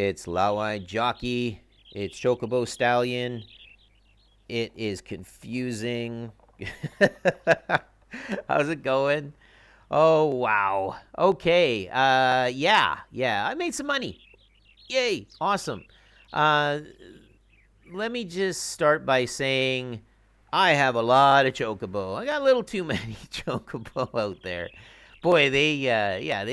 It's Low-Eyed Jockey. It's Chocobo Stallion. It is confusing. How's it going? Oh, wow. Okay. Yeah. I made some money. Yay. Awesome. Let me just start by saying I have a lot of Chocobo. I got a little too many Chocobo out there. Boy, they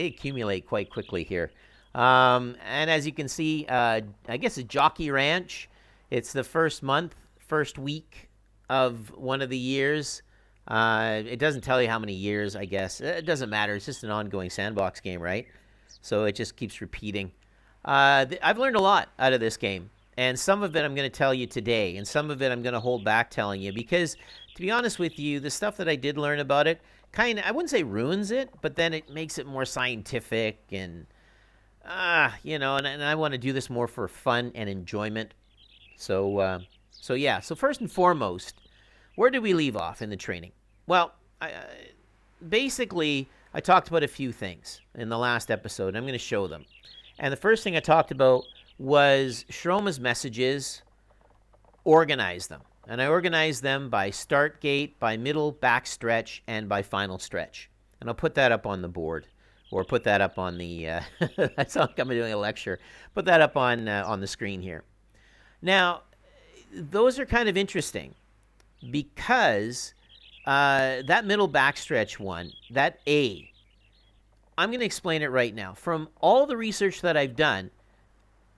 accumulate quite quickly here. And as you can see, I guess a Jockey Ranch. It's the first week of one of the years. It doesn't tell you how many years, I guess. It doesn't matter. It's just an ongoing sandbox game, right? So it just keeps repeating. I've learned a lot out of this game. And some of it I'm going to tell you today. And some of it I'm going to hold back telling you. Because, to be honest with you, the stuff that I did learn about it kind of, I wouldn't say ruins it, but then it makes it more scientific. And, and I want to do this more for fun and enjoyment. So first and foremost, where did we leave off in the training? Well, basically, I talked about a few things in the last episode. I'm going to show them. And the first thing I talked about was Shroma's messages, organize them. And I organized them by start gate, by middle back stretch, and by final stretch. And I'll put that up on the board, or put that up on the, that's not like I'm doing a lecture, put that up on the screen here. Now, those are kind of interesting because that middle backstretch one, that A, I'm going to explain it right now. From all the research that I've done,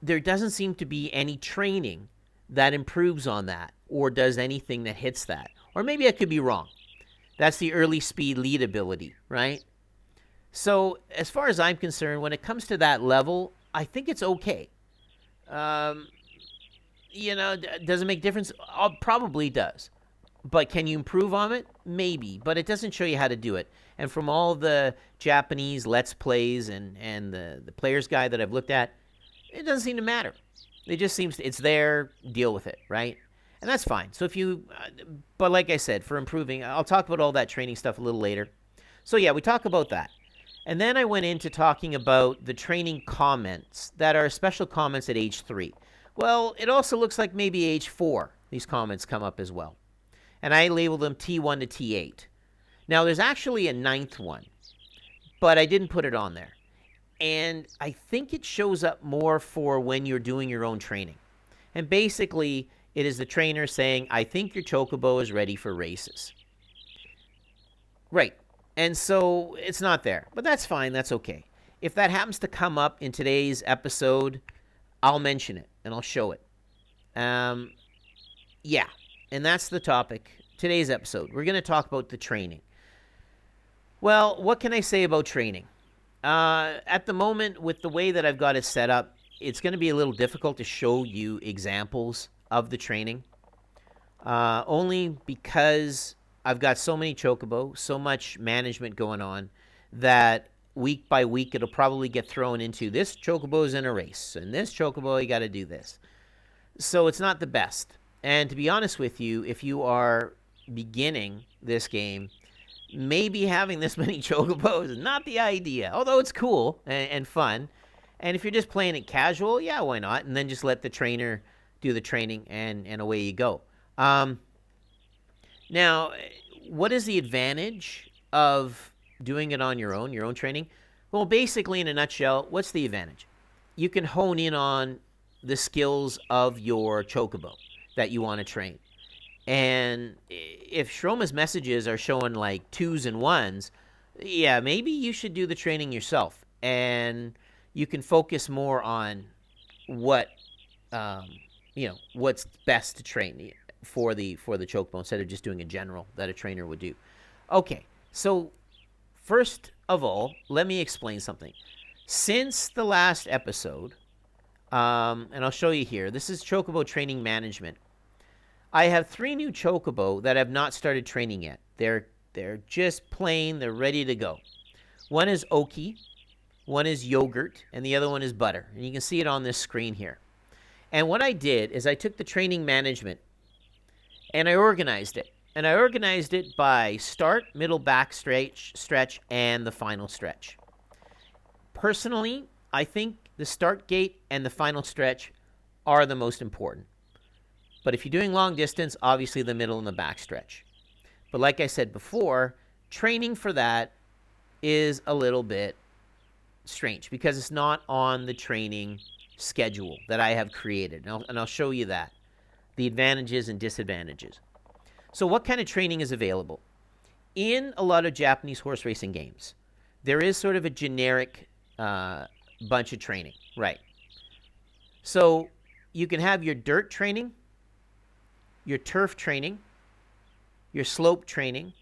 there doesn't seem to be any training that improves on that or does anything that hits that. Or maybe I could be wrong. That's the early speed lead ability, right? So as far as I'm concerned, when it comes to that level, I think it's okay. Does it make a difference? Probably does. But can you improve on it? Maybe. But it doesn't show you how to do it. And from all the Japanese Let's Plays and the player's guide that I've looked at, it doesn't seem to matter. It just seems it's there, deal with it, right? And that's fine. So but like I said, for improving, I'll talk about all that training stuff a little later. So yeah, we talk about that. And then I went into talking about the training comments that are special comments at age 3. Well, it also looks like maybe age 4, these comments come up as well. And I labeled them T1 to T8. Now, there's actually a 9th one, but I didn't put it on there. And I think it shows up more for when you're doing your own training. And basically, it is the trainer saying, I think your Chocobo is ready for races. Right. And so it's not there. But that's fine. That's okay. If that happens to come up in today's episode, I'll mention it and I'll show it. Yeah. And that's the topic. Today's episode. We're going to talk about the training. Well, what can I say about training? At the moment, with the way that I've got it set up, it's going to be a little difficult to show you examples of the training. Only because I've got so many Chocobo, so much management going on, that week by week it'll probably get thrown into this Chocobo's in a race, and this Chocobo, you got to do this. So it's not the best. And to be honest with you, if you are beginning this game, maybe having this many Chocobos is not the idea, although it's cool and fun. And if you're just playing it casual, yeah, why not? And then just let the trainer do the training and away you go. Now, what is the advantage of doing it on your own training? Well, basically, in a nutshell, what's the advantage? You can hone in on the skills of your Chocobo that you want to train. And if Shroma's messages are showing like 2s and 1s, yeah, maybe you should do the training yourself. And you can focus more on what, what's best to train for the Chocobo instead of just doing a general that a trainer would do. Okay, so first of all, let me explain something. Since the last episode, and I'll show you here, this is Chocobo Training Management. I have 3 new Chocobo that have not started training yet. They're just plain, they're ready to go. One is Oki, one is Yogurt, and the other one is Butter. And you can see it on this screen here. And what I did is I took the training management and I organized it. And I organized it by start, middle, back stretch, and the final stretch. Personally, I think The start gate and the final stretch are the most important. But if you're doing long distance, obviously the middle and the back stretch. But like I said before, training for that is a little bit strange because it's not on the training schedule that I have created. And I'll show you that, the advantages and disadvantages. So what kind of training is available? In a lot of Japanese horse racing games, there is sort of a generic bunch of training, right? So you can have your dirt training, your turf training, your slope training,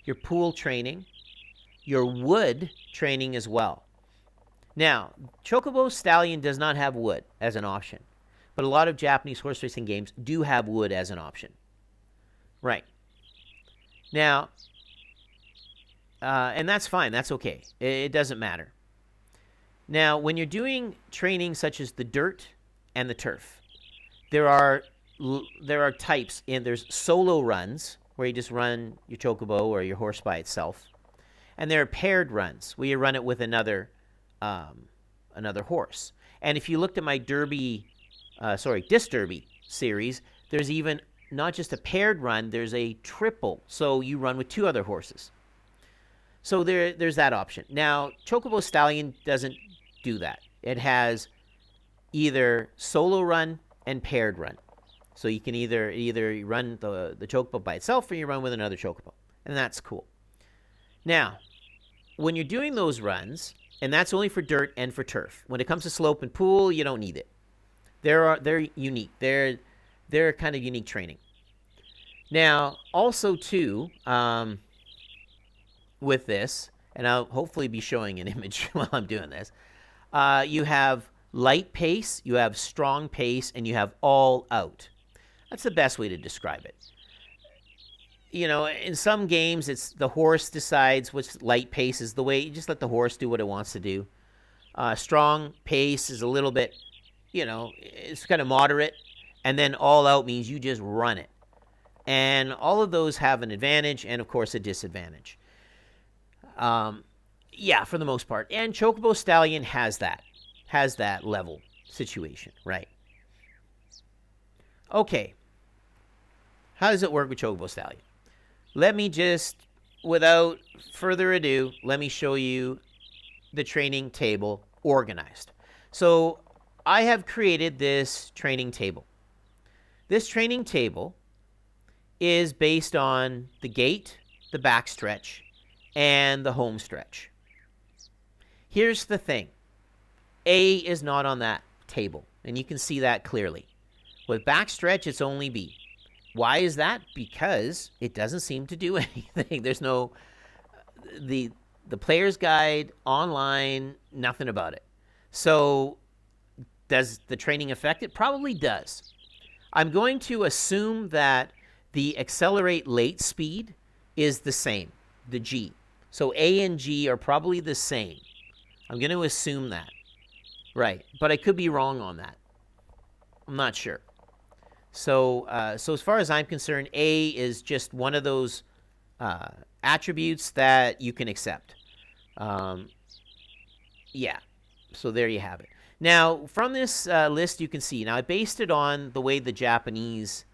your pool training, your wood training as well. Now, Chocobo Stallion does not have wood as an option, but a lot of Japanese horse racing games do have wood as an option. Right. Now, and that's fine. That's okay. It doesn't matter. Now, when you're doing training such as the dirt and the turf, there are types. And there's solo runs where you just run your chocobo or your horse by itself, and there are paired runs where you run it with another horse. And if you looked at my disc derby series, there's even not just a paired run, there's a triple. So you run with two other horses. So there's that option. Now, Chocobo Stallion doesn't do that. It has either solo run and paired run. So you can either run the chocobo by itself or you run with another chocobo. And that's cool. Now, when you're doing those runs, and that's only for dirt and for turf. When it comes to slope and pool, you don't need it. They're unique. They're kind of unique training. Now, also too, with this, and I'll hopefully be showing an image while I'm doing this, you have light pace, you have strong pace, and you have all out. That's the best way to describe it. You know, in some games, it's the horse decides which light pace is the way. You just let the horse do what it wants to do. Strong pace is a little bit, it's kind of moderate. And then all out means you just run it. And all of those have an advantage and, of course, a disadvantage. Yeah, for the most part. And Chocobo Stallion has that level situation, right? Okay. How does it work with Chocobo Stallion? Let me just, without further ado, let me show you the training table organized. So I have created this training table. This training table is based on the gate, the back stretch, and the home stretch. Here's the thing. A is not on that table, and you can see that clearly. With back stretch, it's only B. Why is that? Because it doesn't seem to do anything. There's no the player's guide online, nothing about it. So does the training affect it? Probably does. I'm going to assume that the accelerate late speed is the same, the G. So A and G are probably the same. I'm going to assume that. Right. But I could be wrong on that. I'm not sure. So as far as I'm concerned, A is just one of those attributes that you can accept. Yeah, so there you have it. Now, from this list, you can see, now I based it on the way the Japanese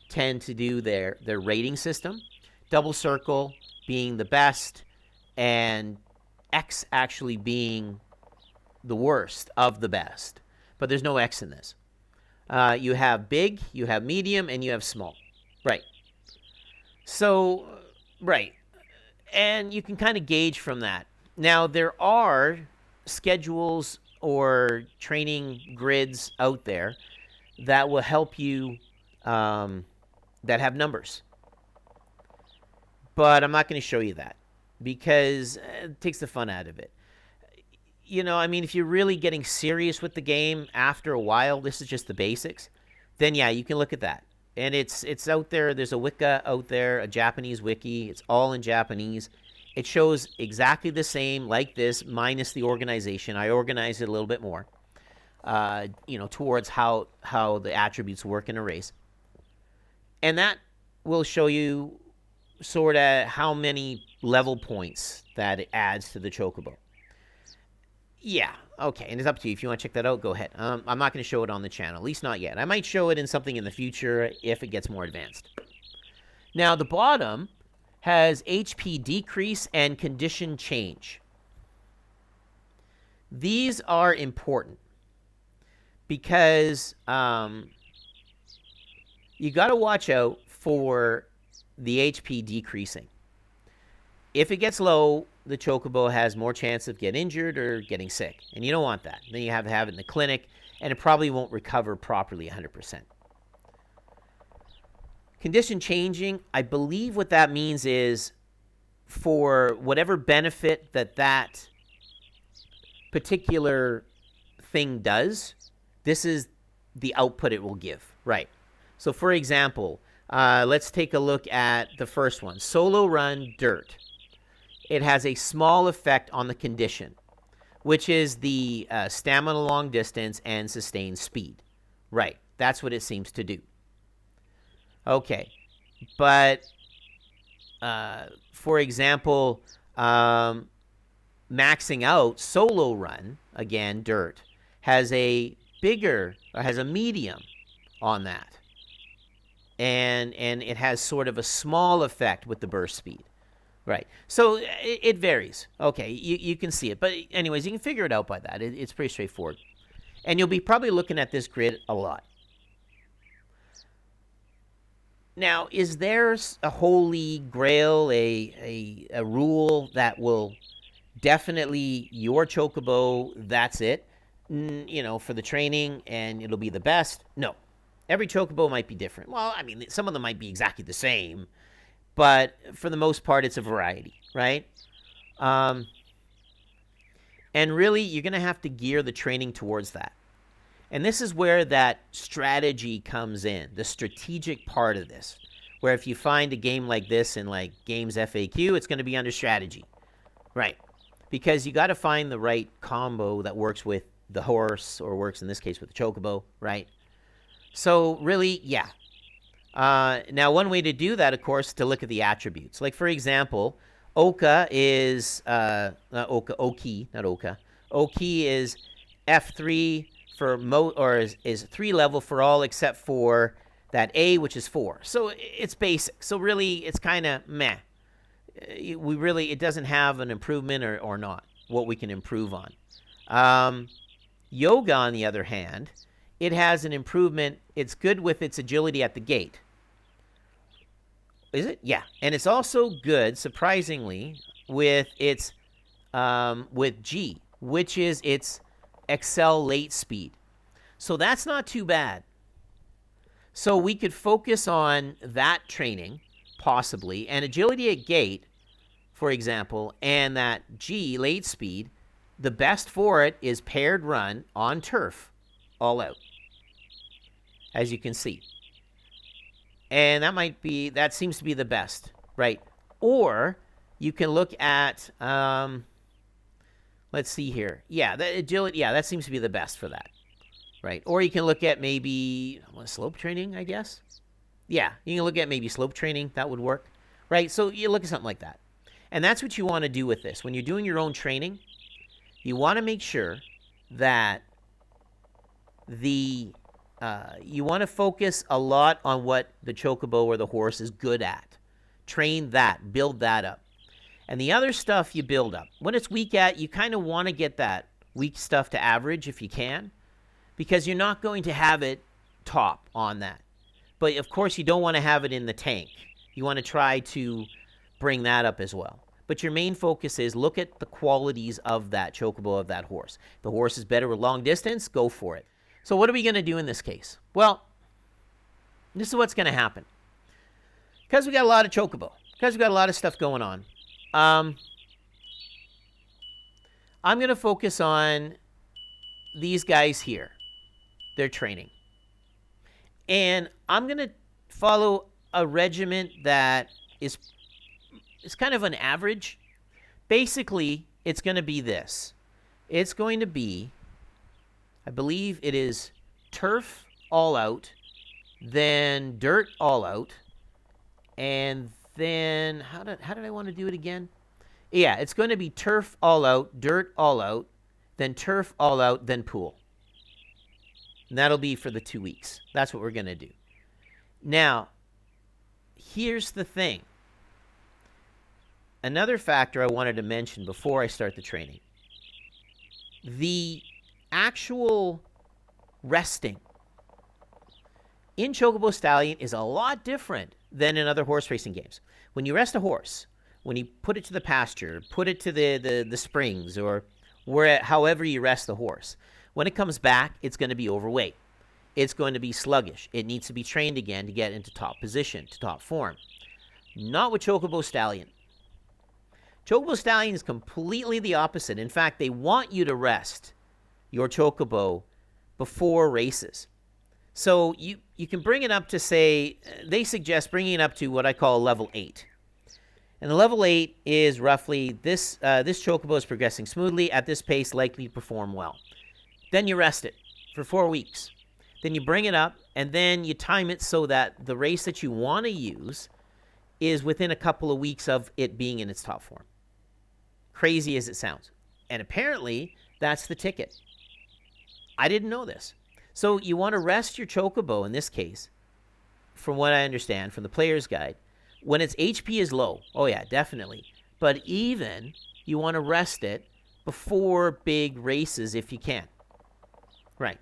tend to do their rating system. Double circle being the best, and X actually being the worst of the best. But there's no X in this. You have big, you have medium, and you have small. Right. So, right. And you can kind of gauge from that. Now, there are schedules or training grids out there that will help you that have numbers. But I'm not going to show you that because it takes the fun out of it. If you're really getting serious with the game after a while, this is just the basics, then yeah, you can look at that. And it's out there. There's a Wicca out there, a Japanese wiki. It's all in Japanese. It shows exactly the same like this, minus the organization. I organized it a little bit more, towards how the attributes work in a race. And that will show you sort of how many level points that it adds to the chocobo. Yeah, okay, and it's up to you. If you want to check that out, go ahead. I'm not going to show it on the channel, at least not yet. I might show it in something in the future if it gets more advanced. Now, the bottom has HP decrease and condition change. These are important because you got to watch out for the HP decreasing. If it gets low, the Chocobo has more chance of getting injured or getting sick, and you don't want that. Then you have to have it in the clinic, and it probably won't recover properly 100%. Condition changing, I believe what that means is for whatever benefit that particular thing does, this is the output it will give, right? So for example, let's take a look at the first one, solo run dirt. It has a small effect on the condition, which is the stamina long distance and sustained speed. Right, that's what it seems to do. Okay, but for example, maxing out solo run, again, dirt, has a medium on that. And it has sort of a small effect with the burst speed. Right. So it varies. Okay, you can see it. But anyways, you can figure it out by that. It's pretty straightforward. And you'll be probably looking at this grid a lot. Now, is there a holy grail, a rule that will definitely your Chocobo, that's it, for the training and it'll be the best? No. Every Chocobo might be different. Well, I mean, some of them might be exactly the same. But for the most part, it's a variety, right? And really, you're going to have to gear the training towards that. And this is where that strategy comes in, the strategic part of this, where if you find a game like this in like Games FAQ, it's going to be under strategy, right? Because you got to find the right combo that works with the horse or works in this case with the Chocobo, right? So really, yeah. Now, one way to do that, of course, is to look at the attributes. Like, for example, Oka is, Oki, not Oka. Oki is F3 for, is 3 level for all except for that A, which is 4. So it's basic. So really, it's kind of meh. It doesn't have an improvement or not, what we can improve on. Yoga, on the other hand, it has an improvement. It's good with its agility at the gate. Is it? Yeah. And it's also good, surprisingly, with its with G, which is its Excel late speed. So that's not too bad. So we could focus on that training, possibly, and agility at gate, for example, and that G, late speed. The best for it is paired run on turf, all out, as you can see. And that seems to be the best, right? Or you can look at, let's see here. Yeah, the agility, yeah, that seems to be the best for that, right? Or you can look at maybe slope training, I guess. Yeah, you can look at maybe slope training. That would work, right? So you look at something like that. And that's what you want to do with this. When you're doing your own training, you want to make sure that you want to focus a lot on what the Chocobo or the horse is good at. Train that, build that up. And the other stuff you build up. When it's weak at, you kind of want to get that weak stuff to average if you can, because you're not going to have it top on that. But of course, you don't want to have it in the tank. You want to try to bring that up as well. But your main focus is look at the qualities of that Chocobo, of that horse. If the horse is better with long distance, go for it. So what are we going to do in this case? Well, this is what's going to happen. Because we got a lot of Chocobo, because we got a lot of stuff going on, I'm going to focus on these guys here, their training. And I'm going to follow a regiment that is kind of an average. Basically, it's going to be this. It's going to be, I believe it is turf all out, then dirt all out, and then, how did I want to do it again? Yeah, it's going to be turf all out, dirt all out, then turf, all out, then pool. And that'll be for the 2 weeks. That's what we're going to do. Now, here's the thing. Another factor I wanted to mention before I start the training. The actual resting in Chocobo Stallion is a lot different than in other horse racing games. When you rest a horse, when you put it to the pasture, put it to the springs, or however you rest the horse, when it comes back, it's going to be overweight. It's going to be sluggish. It needs to be trained again to get into top position, to top form. Not with Chocobo Stallion. Chocobo Stallion is completely the opposite. In fact, they want you to rest your Chocobo before races. So you can bring it up to, say, they suggest bringing it up to what I call level 8. And the level 8 is roughly this Chocobo is progressing smoothly at this pace, likely to perform well. Then you rest it for 4 weeks. Then you bring it up, and then you time it so that the race that you want to use is within a couple of weeks of it being in its top form. Crazy as it sounds. And apparently, that's the ticket. I didn't know this. So you want to rest your Chocobo, in this case, from what I understand, from the player's guide, when its HP is low. Oh yeah, definitely. But even you want to rest it before big races if you can. Right.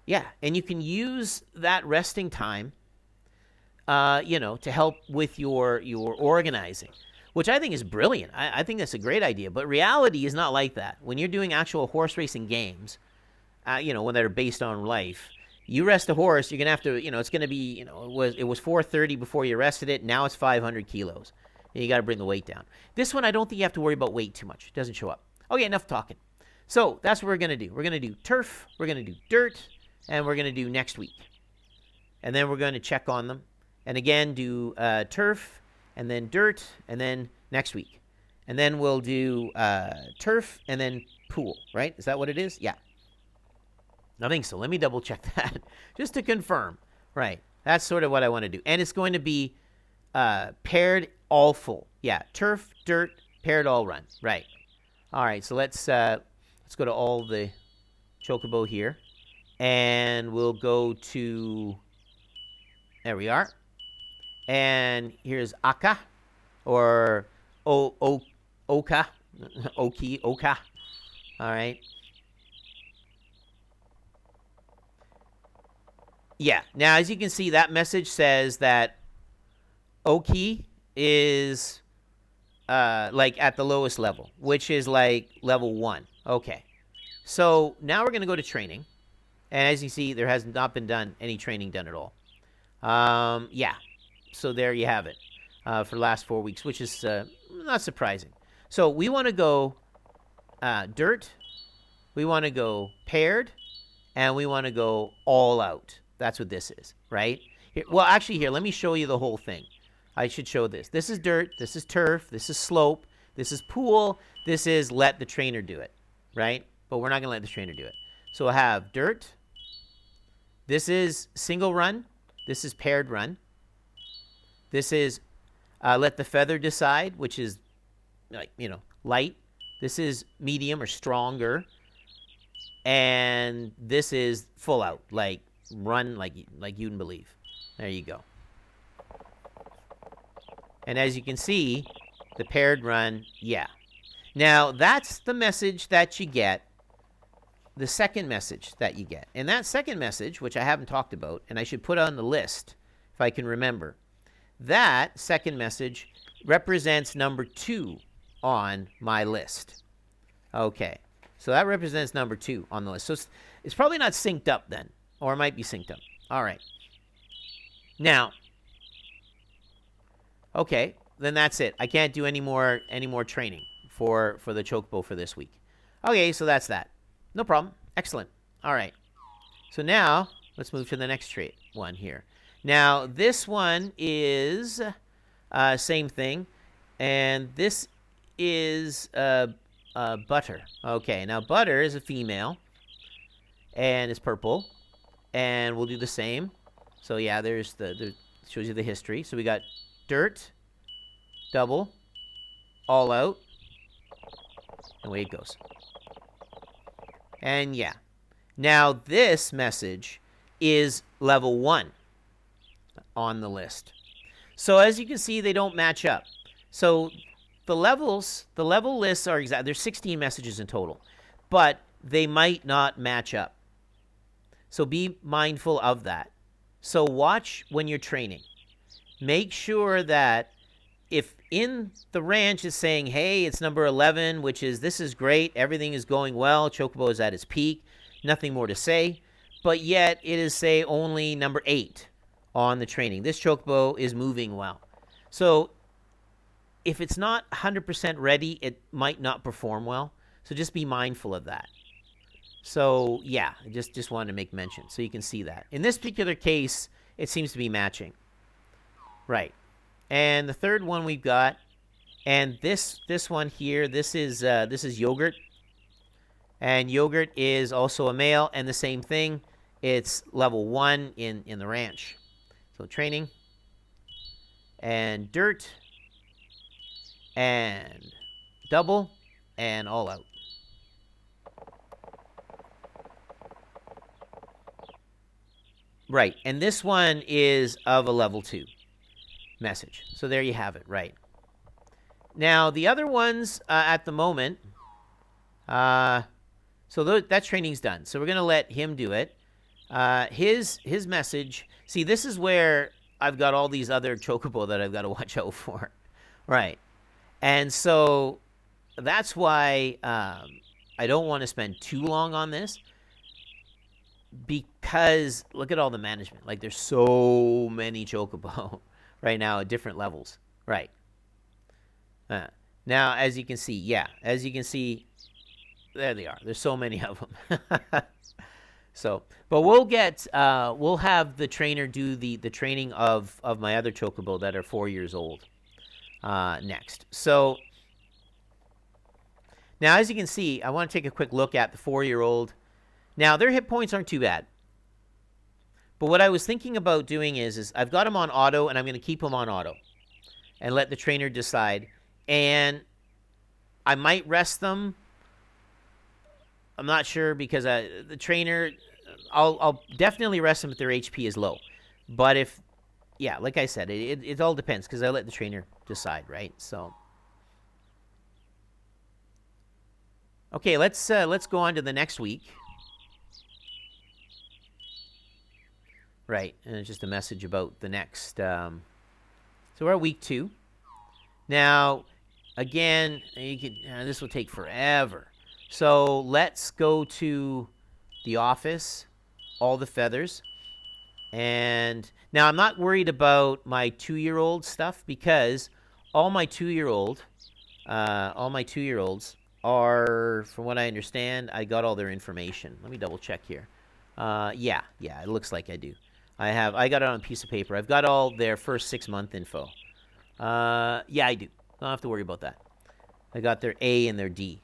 Yeah, and you can use that resting time, to help with your organizing, which I think is brilliant. I think that's a great idea. But reality is not like that. When you're doing actual horse racing games, when they're based on life, you rest a horse, you're going to have to, it's going to be, it was 430 before you rested it. Now it's 500 kilos. And you got to bring the weight down. This one, I don't think you have to worry about weight too much. It doesn't show up. Okay, enough talking. So that's what we're going to do. We're going to do turf, we're going to do dirt, and we're going to do next week. And then we're going to check on them. And again, do turf, and then dirt, and then next week. And then we'll do turf, and then pool, right? Is that what it is? Yeah. I think so. Let me double check that just to confirm. Right. That's sort of what I want to do. And it's going to be paired all full. Yeah. Turf, dirt, paired all run. Right. All right. So let's go to all the Chocobo here. And we'll go to, there we are. And here's Aka or Oka. Oka. All right. Yeah. Now, as you can see, that message says that Oki is like at the lowest level, which is like level 1. Okay. So now we're going to go to training. And as you see, there has not been any training done at all. Yeah. So there you have it for the last 4 weeks, which is not surprising. So we want to go dirt. We want to go paired. And we want to go all out. That's what this is, right? Here, well, actually, here, let me show you the whole thing. I should show this. This is dirt. This is turf. This is slope. This is pool. This is let the trainer do it, right? But we're not going to let the trainer do it. So we'll have dirt. This is single run. This is paired run. This is let the feather decide, which is, light. This is medium or stronger. And this is full out, like run like you wouldn't believe. There you go. And as you can see, the paired run, yeah. Now, that's the message that you get, the second message that you get. And that second message, which I haven't talked about, and I should put on the list if I can remember, that second message represents number 2 on my list. Okay. So that represents number 2 on the list. So it's probably not synced up then. Or it might be synced up. All right. Now, okay, then that's it. I can't do any more training for the Chocobo for this week. Okay, so that's that. No problem. Excellent. All right. So now, let's move to the next one here. Now, this one is same thing. And this is Butter. Okay, now Butter is a female. And it's purple. And we'll do the same. So yeah, there's shows you the history. So we got dirt, double, all out, and away it goes. And yeah. Now this message is level 1 on the list. So as you can see, they don't match up. So the level lists are exact. There's 16 messages in total, but they might not match up. So be mindful of that. So watch when you're training. Make sure that if in the ranch is saying, hey, it's number 11, which is, this is great, everything is going well, Chocobo is at its peak, nothing more to say, but yet it is, say, only number 8 on the training. This Chocobo is moving well. So if it's not 100% ready, it might not perform well. So just be mindful of that. So yeah, I just wanted to make mention so you can see that. In this particular case, it seems to be matching. Right. And the third one we've got, and this one here, this is Yogurt. And Yogurt is also a male, and the same thing. It's level 1 in the ranch. So training, and dirt, and double, and all out. Right, and this one is of a level 2 message. So there you have it, right. Now, the other ones at the moment, so that training's done. So we're going to let him do it. His message, see, this is where I've got all these other Chocobo that I've got to watch out for. Right. And so that's why I don't want to spend too long on this, because look at all the management. Like, there's so many Chocobo right now at different levels. Right. Now, as you can see, there they are. There's so many of them. So, but we'll have the trainer do the training of my other Chocobo that are 4 years old next. So now, as you can see, I want to take a quick look at the 4-year-old. Now, their hit points aren't too bad. But what I was thinking about doing is I've got them on auto, and I'm going to keep them on auto and let the trainer decide. And I might rest them. I'm not sure, because the trainer, I'll definitely rest them if their HP is low. But if, yeah, like I said, it all depends, because I let the trainer decide, right? So, okay, let's go on to the next week. Right, and it's just a message about the next. So we're at week 2. Now, again, this will take forever. So let's go to the office, all the feathers. And now I'm not worried about my 2-year-old stuff, because all my 2-year-olds are, from what I understand, I got all their information. Let me double check here. Yeah, it looks like I do. I got it on a piece of paper. I've got all their first 6-month info. Yeah, I do. Don't have to worry about that. I got their A and their D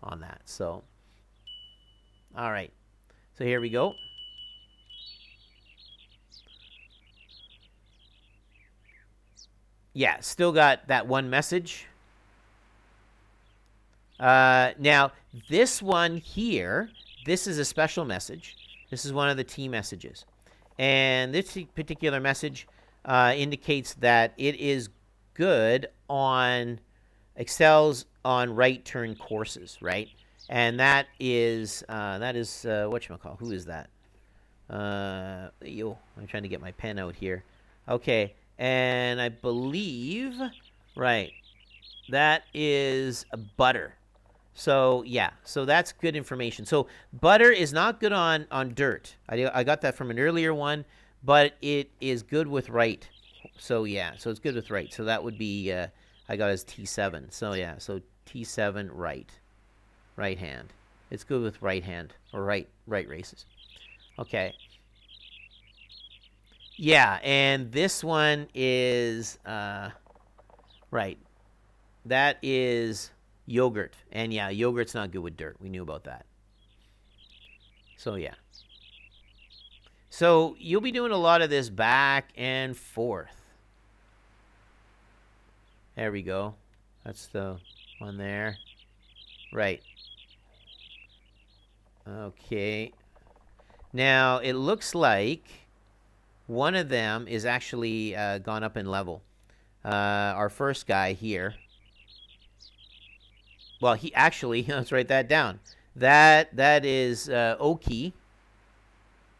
on that. So, all right. So here we go. Yeah, still got that one message. Now, this one here, this is a special message. This is one of the T messages. And this particular message indicates that it is good on, excels on right turn courses, right? And that is whatchamacall. Who is that? I'm trying to get my pen out here. Okay, and I believe, right, that is a Butter. So, yeah, so that's good information. So, Butter is not good on dirt. I got that from an earlier one, but it is good with right. So, yeah, so it's good with right. So that would be, I got as T7. So, yeah, so T7 right hand. It's good with right hand, or right races. Okay. Yeah, and this one is, right, that is Yogurt. And yeah, Yogurt's not good with dirt. We knew about that. So yeah. So you'll be doing a lot of this back and forth. There we go. That's the one there. Right. Okay. Now, it looks like one of them is actually gone up in level. Our first guy here. Well, he actually, let's write that down. That is Oki,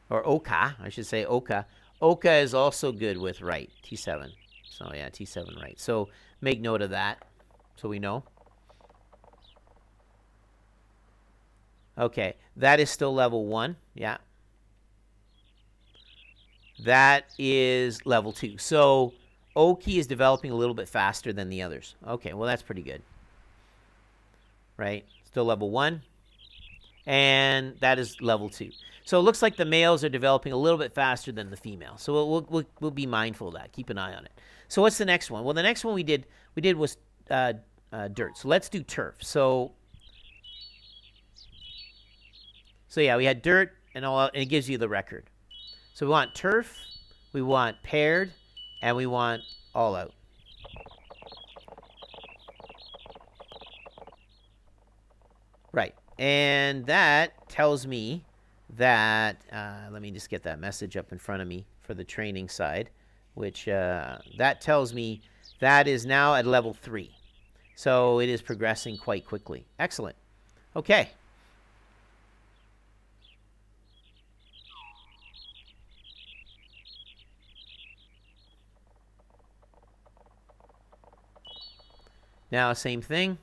or Oka, I should say Oka. Oka is also good with right, T7. So yeah, T7 right. So make note of that so we know. Okay, that is still level 1, yeah. That is level 2. So Oki is developing a little bit faster than the others. Okay, well, that's pretty good. Right? Still level 1. And that is level 2. So it looks like the males are developing a little bit faster than the females. So we'll be mindful of that. Keep an eye on it. So what's the next one? Well, the next one we did was dirt. So let's do turf. So yeah, we had dirt and all, and it gives you the record. So we want turf, we want paired, and we want all out. Right. And that tells me that, let me just get that message up in front of me for the training side, which that tells me that is now at level 3. So it is progressing quite quickly. Excellent. Okay. Now, same thing.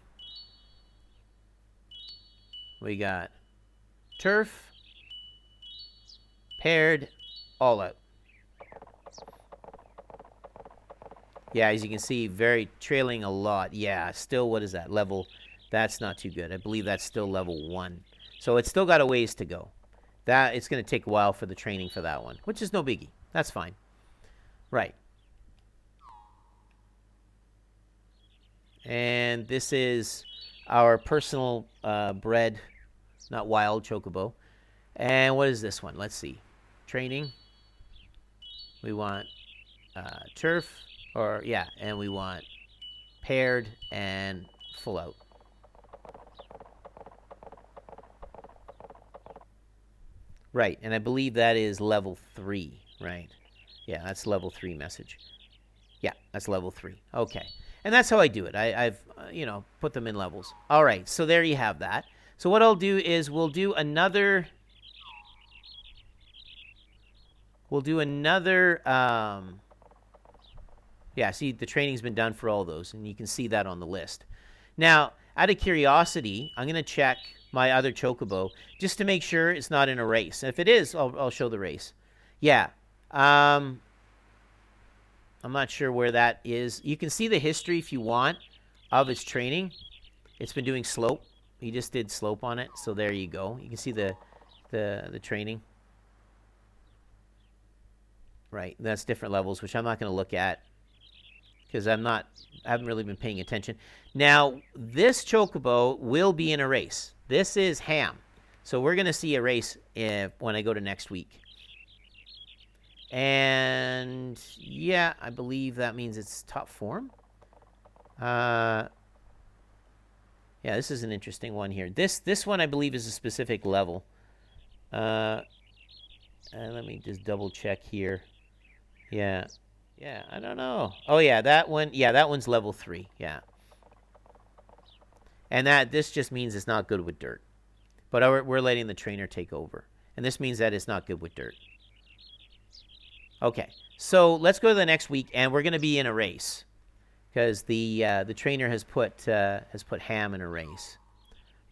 We got turf, paired, all out. Yeah, as you can see, very trailing a lot. Yeah, still, what is that? Level, that's not too good. I believe that's still level 1. So it's still got a ways to go. That, it's going to take a while for the training for that one, which is no biggie. That's fine. Right. And this is our personal bred, not wild chocobo. And what is this one? Let's see. Training. We want turf, or yeah, and we want paired and full out. Right, and I believe that is level 3, right? Yeah, that's level 3 message. Yeah, that's level 3. Okay. And that's how I do it. I've put them in levels. All right, so there you have that. So what I'll do is we'll do another. Yeah, see, the training's been done for all those, and you can see that on the list. Now, out of curiosity, I'm going to check my other chocobo just to make sure it's not in a race. And if it is, I'll show the race. Yeah. I'm not sure where that is. You can see the history if you want of its training. It's been doing slope. He just did slope on it, so there you go. You can see the training. Right, that's different levels, which I'm not going to look at because I haven't really been paying attention. Now, this chocobo will be in a race. This is Ham, so we're going to see a race when I go to next week. And yeah, I believe that means it's top form. Yeah, this is an interesting one here. This one I believe is a specific level. And let me just double check here. Yeah, I don't know. Oh yeah, that one. Yeah, that one's level 3. Yeah. And this just means it's not good with dirt. But we're letting the trainer take over, and this means that it's not good with dirt. Okay, so let's go to the next week, and we're going to be in a race because the trainer has put Ham in a race.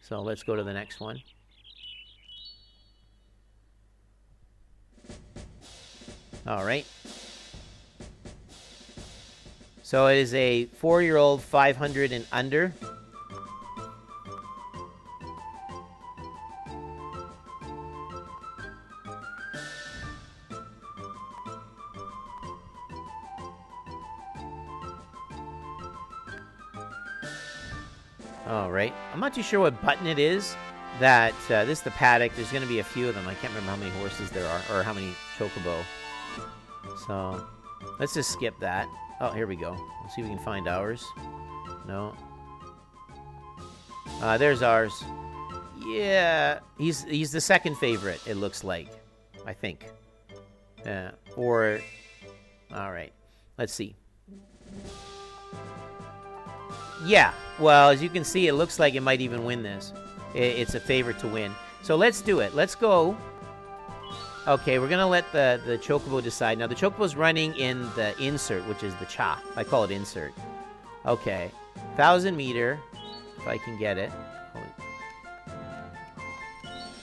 So let's go to the next one. All right. So it is a 4-year-old, 500 and under. All right. I'm not too sure what button it is. This is the paddock. There's going to be a few of them. I can't remember how many horses there are or how many chocobo. So let's just skip that. Oh, here we go. Let's see if we can find ours. No. There's ours. Yeah, he's the second favorite, it looks like. I think. Or... All right. Let's see. Yeah. Well, as you can see, it looks like it might even win this. It's a favorite to win. So let's do it. Let's go. Okay, we're going to let the Chocobo decide. Now, the Chocobo's running in the insert, which is the cha. I call it insert. Okay. 1,000 meter, if I can get it.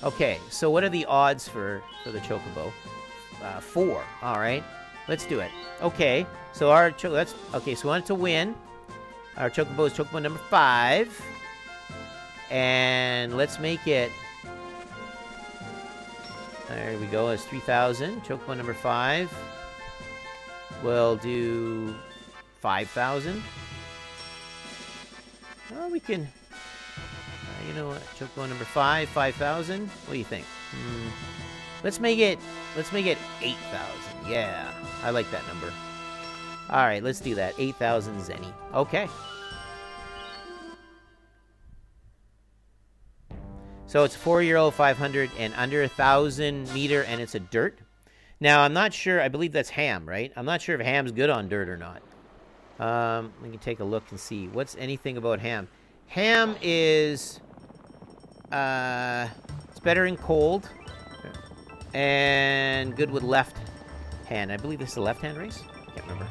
Okay, so what are the odds for the Chocobo? 4. All right. Let's do it. Okay, so so we want it to win. Our Chocobo is Chocobo number 5. And let's make it... There we go, it's 3,000. Chocobo number 5. We'll do 5,000. Oh, we can... you know what? Chocobo number 5, 5,000. What do you think? Let's make it 8,000. Yeah, I like that number. All right, let's do that. 8,000 zenny. Okay. So it's 4-year-old, 500, and under 1,000 meter, and it's a dirt. Now, I'm not sure. I believe that's ham, right? I'm not sure if ham's good on dirt or not. We can take a look and see. What's anything about ham? Ham is... it's better in cold. And good with left hand. I believe this is a left-hand race. I can't remember.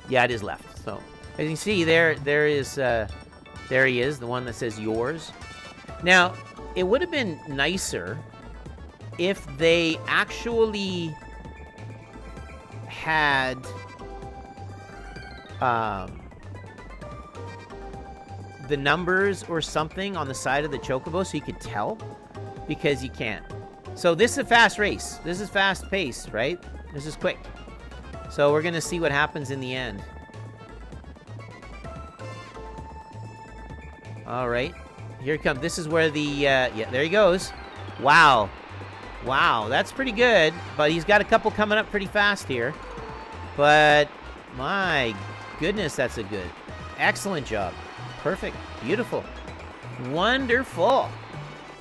Yeah, it is left. So, as you can see, there he is, the one that says yours. Now, it would have been nicer if they actually had the numbers or something on the side of the Chocobo so you could tell, because you can't. So this is a fast race. This is fast paced, right? This is quick. So we're going to see what happens in the end. All right. Here it comes. This is where the... yeah, there he goes. Wow. Wow, that's pretty good. But he's got a couple coming up pretty fast here. But my goodness, that's a good... Excellent job. Perfect. Beautiful. Wonderful.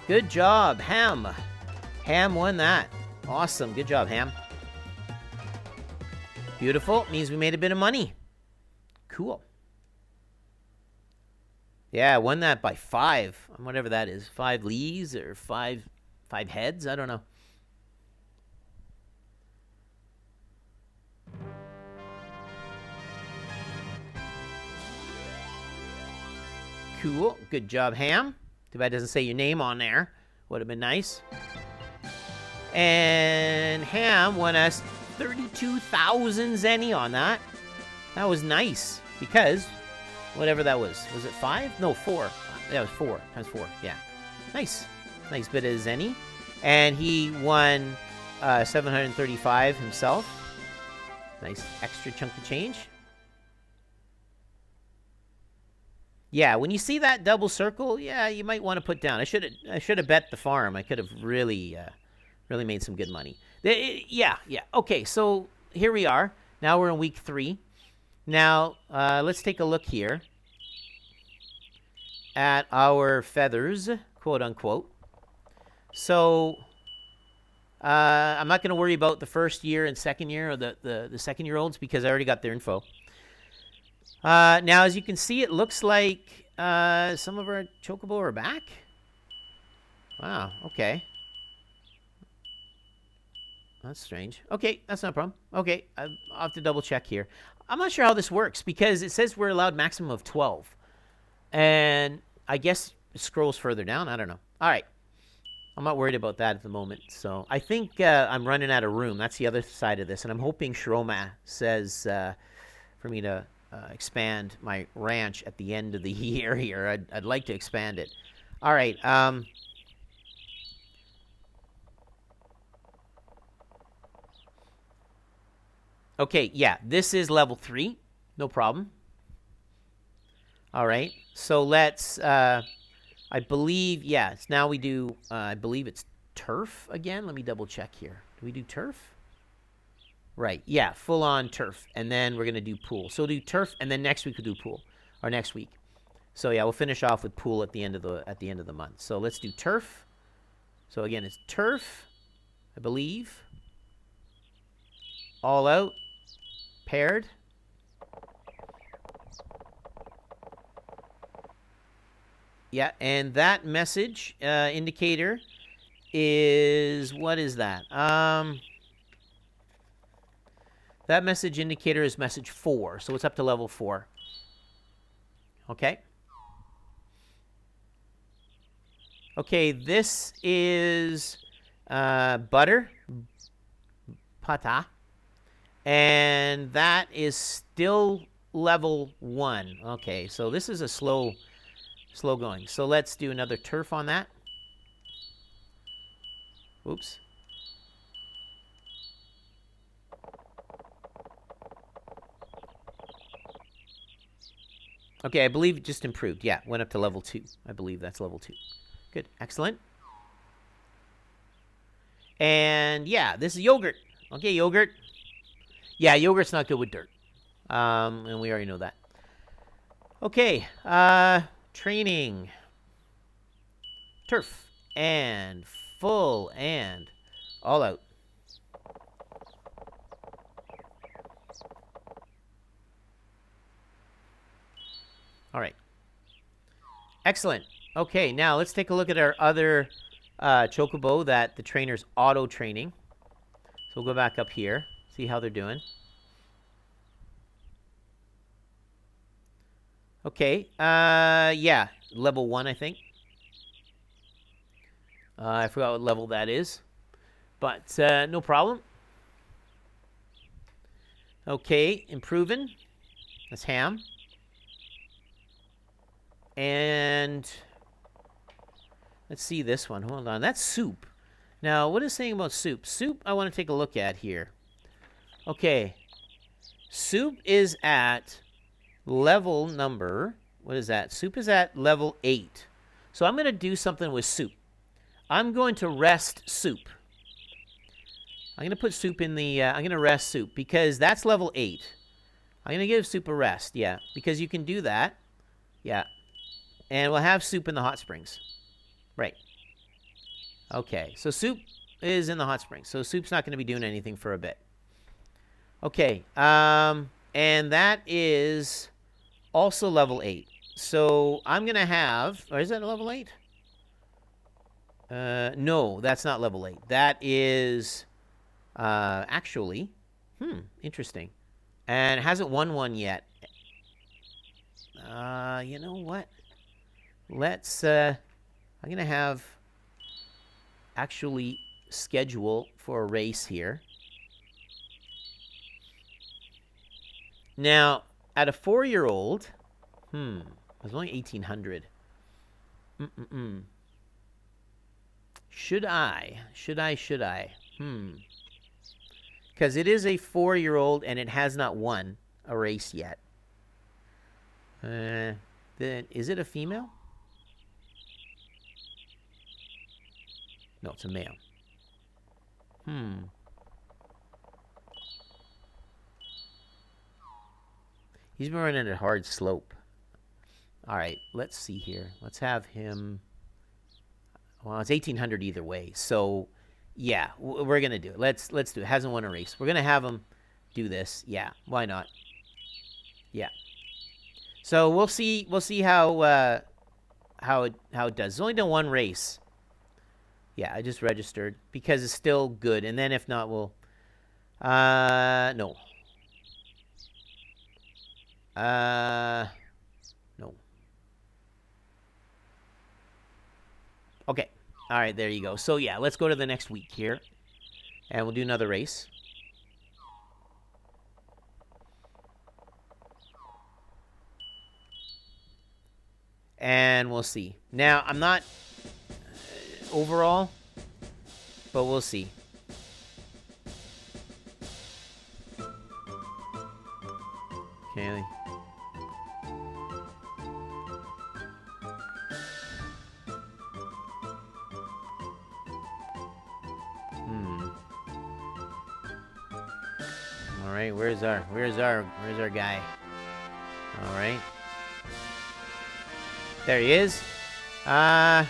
Good job, Ham. Ham won that. Awesome. Good job, Ham. Beautiful. Means we made a bit of money. Cool. Yeah, I won that by 5. Whatever that is. 5 lees or 5 heads? I don't know. Cool. Good job, Ham. Too bad it doesn't say your name on there. Would have been nice. And Ham won us 32,000 zenny on that. That was nice. Because, whatever that was. Was it 5? No, 4. That was 4. Times 4. Yeah. Nice. Nice bit of zenny. And he won 735 himself. Nice extra chunk of change. Yeah, when you see that double circle, yeah, you might want to put down. I should have bet the farm. I could have really made some good money. Yeah. Okay, so here we are. Now we're in week 3. Now, let's take a look here at our feathers, quote unquote. So, I'm not going to worry about the first year and second year, or the second-year-olds, because I already got their info. Now, as you can see, it looks like some of our Chocobo are back. Wow, okay. That's strange. Okay, that's not a problem. Okay, I'll have to double check here. I'm not sure how this works, because it says we're allowed maximum of 12. And I guess it scrolls further down. I don't know. All right. I'm not worried about that at the moment. So I think I'm running out of room. That's the other side of this. And I'm hoping Shroma says for me to expand my ranch at the end of the year here. I'd like to expand it. All right. Okay, yeah, this is level 3. No problem. All right, so let's, I believe, yeah, it's now we do, I believe it's turf again. Let me double check here. Do we do turf? Right, yeah, full on turf. And then we're going to do pool. So we'll do turf, and then next week we'll do pool. Or next week. So yeah, we'll finish off with pool at the end of the month. So let's do turf. So again, it's turf, I believe. All out, paired. Yeah, and that message indicator is, what is that? That message indicator is message 4, so it's up to level 4. Okay. Okay, this is butter, pata, and that is still level 1. Okay, so this is a slow going. So let's do another turf on that. Oops. Okay, I believe it just improved. Yeah, went up to level 2. I believe that's level 2. Good, excellent. And yeah, this is yogurt. Okay, yogurt. Yeah, yogurt's not good with dirt. And we already know that. Okay, training. Turf. And full and all out. All right. Excellent. Okay, now let's take a look at our other Chocobo that the trainer's auto-training. So we'll go back up here, see how they're doing. Okay, yeah, level 1, I think. I forgot what level that is, but no problem. Okay, improving. That's ham. And let's see this one. Hold on. That's soup. Now, what is saying about soup? Soup, I want to take a look at here. Okay. Soup is at level number, what is that? Soup is at level 8. So I'm going to do something with soup. I'm going to rest soup. I'm going to put soup in the, I'm going to rest soup because that's level 8. I'm going to give soup a rest, yeah, because you can do that. Yeah. And we'll have soup in the hot springs. Right. Okay, so soup is in the hot springs. So soup's not going to be doing anything for a bit. Okay, and that is also level 8. So I'm going to have, or is that level 8? No, that's not level 8. That is actually, interesting. And it hasn't won one yet. You know what? Let's, I'm going to have actually schedule for a race here. Now, at a 4-year-old, it was only 1,800. Should I? Because it is a 4-year-old and it has not won a race yet. Then, is it a female? No, it's a male. He's been running a hard slope. All right, let's see here. Let's have him. Well, it's 1,800 either way. So, yeah, we're gonna do it. Let's do it. Hasn't won a race. We're gonna have him do this. Yeah, why not? Yeah. So we'll see how it does. It's only done one race. Yeah, I just registered because it's still good. And then if not, we'll... no. No. Okay. All right, there you go. So, yeah, let's go to the next week here. And we'll do another race. And we'll see. Now, I'm not... overall, but we'll see. Okay. All right, where's our guy? All right. There he is. No,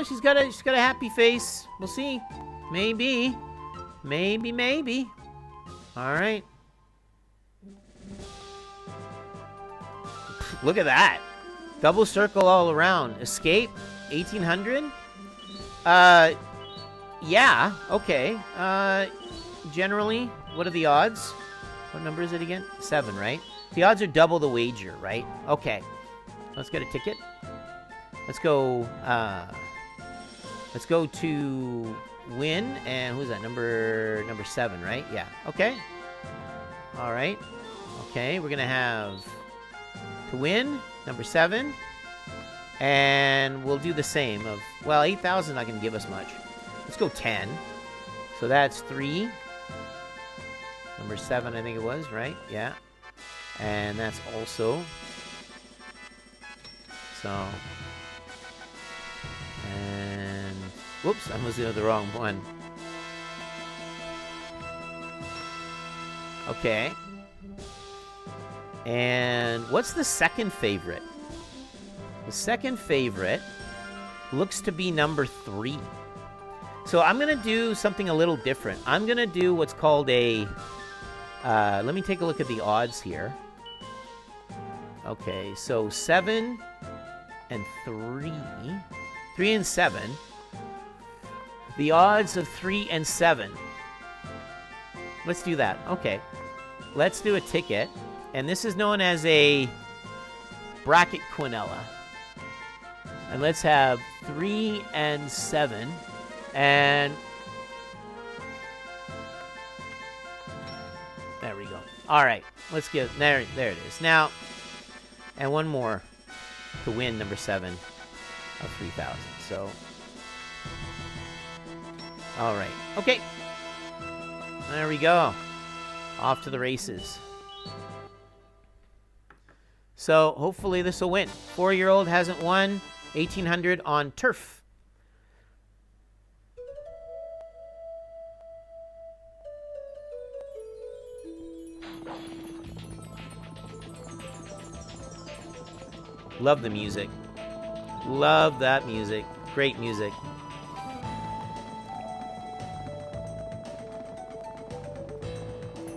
she's got a happy face. We'll see. Maybe. All right. Look at that. Double circle all around. Escape 1800. Yeah. Okay. Generally, what are the odds? What number is it again? 7, right? The odds are double the wager, right? Okay. Let's get a ticket. Let's go to win, and who's that? Number 7, right? Yeah. Okay. All right. Okay, we're gonna have to win, number 7, and we'll do the same of, well, 8,000 not gonna give us much. Let's go 10. So that's 3. Number 7, I think it was, right? Yeah. And that's also. So. And. Whoops, I was doing the wrong one. Okay. And what's the second favorite? The second favorite looks to be number 3. So I'm going to do something a little different. I'm going to do what's called a... let me take a look at the odds here. Okay, so 7 and 3. 3 and 7. The odds of 3 and 7. Let's do that. Okay. Let's do a ticket. And this is known as a bracket quinella. And let's have 3 and 7. And there we go. All right. Let's get there it is. Now, and one more to win number 7 of 3,000. So all right. Okay. There we go. Off to the races. So hopefully this will win. 4-year-old hasn't won 1,800 on turf. Love the music. Love that music. Great music.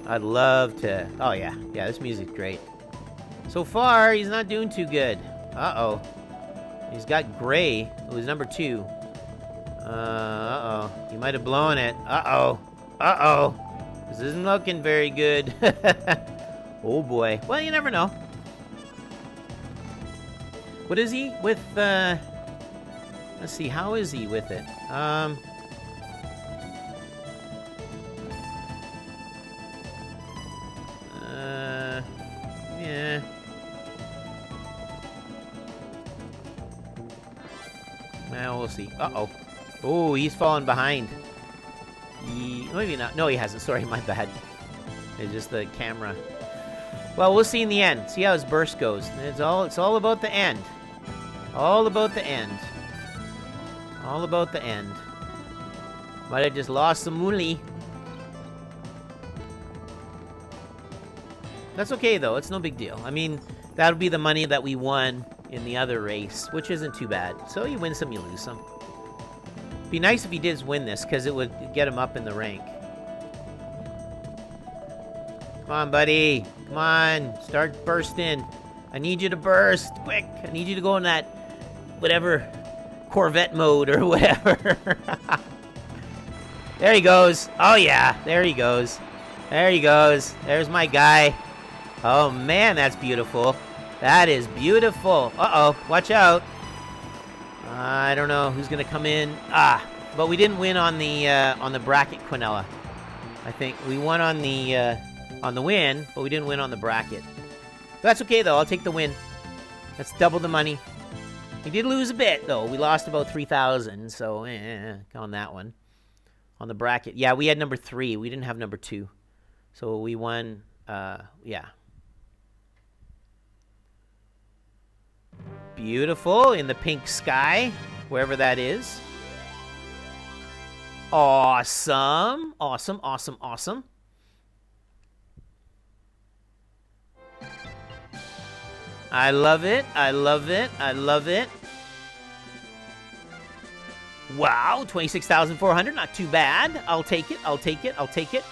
I'd love to... Oh, yeah. Yeah, this music's great. So far, he's not doing too good. Uh-oh. He's got Gray, who was number 2. Uh-oh. He might have blown it. Uh-oh. Uh-oh. This isn't looking very good. Oh, boy. Well, you never know. What is he with... Let's see. How is he with it? Yeah. Now we'll see. Uh-oh. Oh, he's falling behind. Maybe not. No, he hasn't. Sorry, my bad. It's just the camera. Well, we'll see in the end. See how his burst goes. It's all about the end. All about the end. All about the end. Might have just lost some moolie. That's okay, though. It's no big deal. I mean, that would be the money that we won in the other race, which isn't too bad. So you win some, you lose some. Be nice if he did win this, because it would get him up in the rank. Come on, buddy. Come on. Start bursting. I need you to burst. Quick. I need you to go in that, whatever, Corvette mode or whatever. There he goes. Oh, yeah. There he goes. There he goes. There's my guy. Oh, man, that's beautiful. That is beautiful. Uh-oh. Watch out. I don't know who's going to come in. But we didn't win on the bracket quinella. I think we won on the win, but we didn't win on the bracket. That's okay, though. I'll take the win. That's double the money. We did lose a bit, though. We lost about 3,000, so on that one. On the bracket. Yeah, we had number 3. We didn't have number 2. So we won, yeah. Beautiful in the pink sky, wherever that is. Awesome. Awesome, awesome, awesome. I love it. I love it. I love it. Wow, 26,400. Not too bad. I'll take it. I'll take it. I'll take it.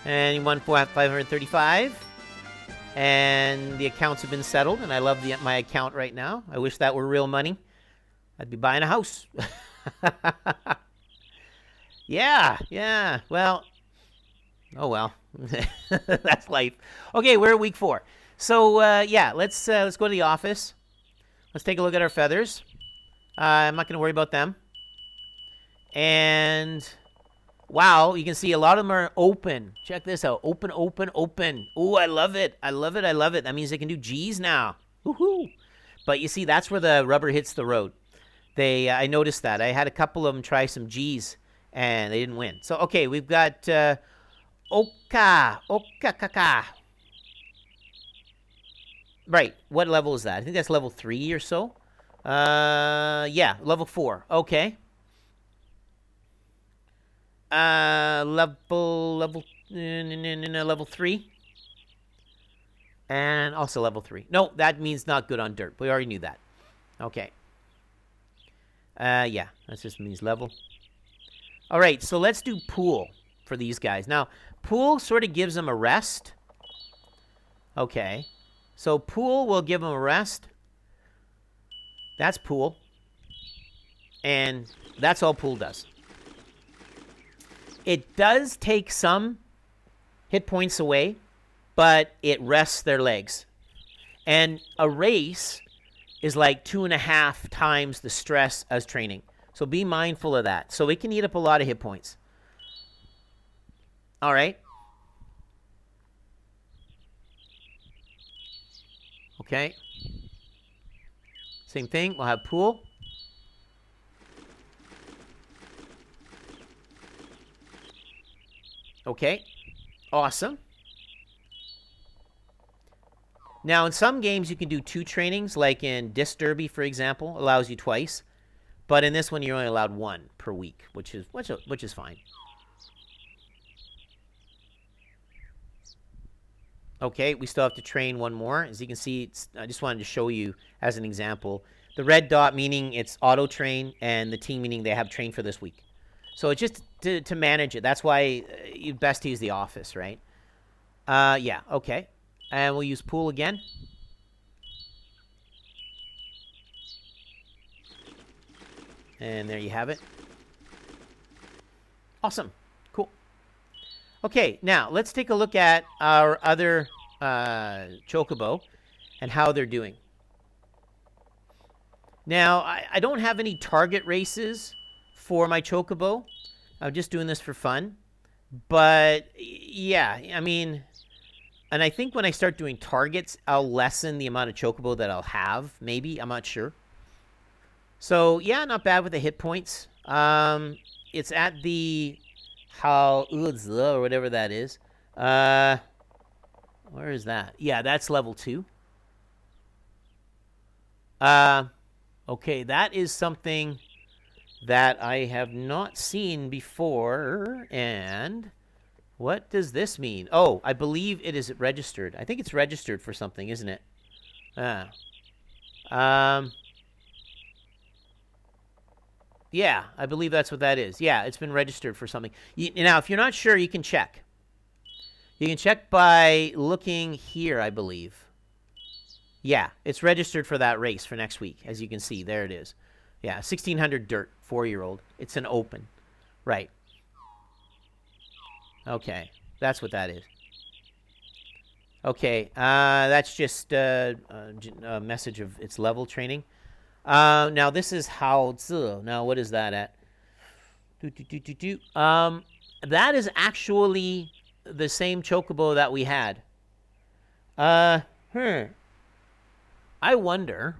And you won 535. And the accounts have been settled, and I love my account right now. I wish that were real money. I'd be buying a house. Yeah. Well, oh well. That's life. Okay, we're at week 4. So, yeah, let's go to the office. Let's take a look at our feathers. I'm not going to worry about them. And... wow, you can see a lot of them are open. Check this out. Open, open, open. Ooh, I love it. I love it. I love it. That means they can do G's now. Woohoo. But you see, that's where the rubber hits the road. I noticed that. I had a couple of them try some G's, and they didn't win. So, okay, we've got Oka. Right. What level is that? I think that's level 3 or so. Yeah, level 4. Okay. Level 3. And also level 3. No, that means not good on dirt. We already knew that. Okay. Yeah, that just means level. All right, so let's do pool for these guys. Now, pool sort of gives them a rest. Okay. So pool will give them a rest. That's pool. And that's all pool does. It does take some hit points away, but it rests their legs. And a race is like 2.5 times the stress as training. So be mindful of that. So it can eat up a lot of hit points. All right. Okay. Same thing. We'll have pool. Okay. Awesome. Now, in some games, you can do 2 trainings, like in Disc Derby, for example, allows you twice. But in this one, you're only allowed 1 per week, which is fine. Okay, we still have to train 1 more. As you can see, I just wanted to show you as an example. The red dot meaning it's auto-train, and the team meaning they have trained for this week. So it's just to manage it. That's why you best use the office, right? Yeah, okay. And we'll use pool again. And there you have it. Awesome. Cool. Okay, now let's take a look at our other Chocobo and how they're doing. Now, I don't have any target races for my Chocobo. I'm just doing this for fun. But, yeah, I mean... and I think when I start doing targets, I'll lessen the amount of Chocobo that I'll have. Maybe. I'm not sure. So, yeah, not bad with the hit points. It's at the... or whatever that is. Where is that? Yeah, that's level 2. Okay, that is something that I have not seen before. And what does this mean? Oh, I believe it is registered. I think it's registered for something, isn't it? Yeah, I believe that's what that is. Yeah, it's been registered for something. Now, if you're not sure, you can check. You can check by looking here, I believe. Yeah, it's registered for that race for next week. As you can see, there it is. Yeah, 1,600 dirt, 4-year-old. It's an open. Right. Okay, that's what that is. Okay, that's just a message of its level training. Now, this is Hao Zi. Now, what is that at? That is actually the same Chocobo that we had. I wonder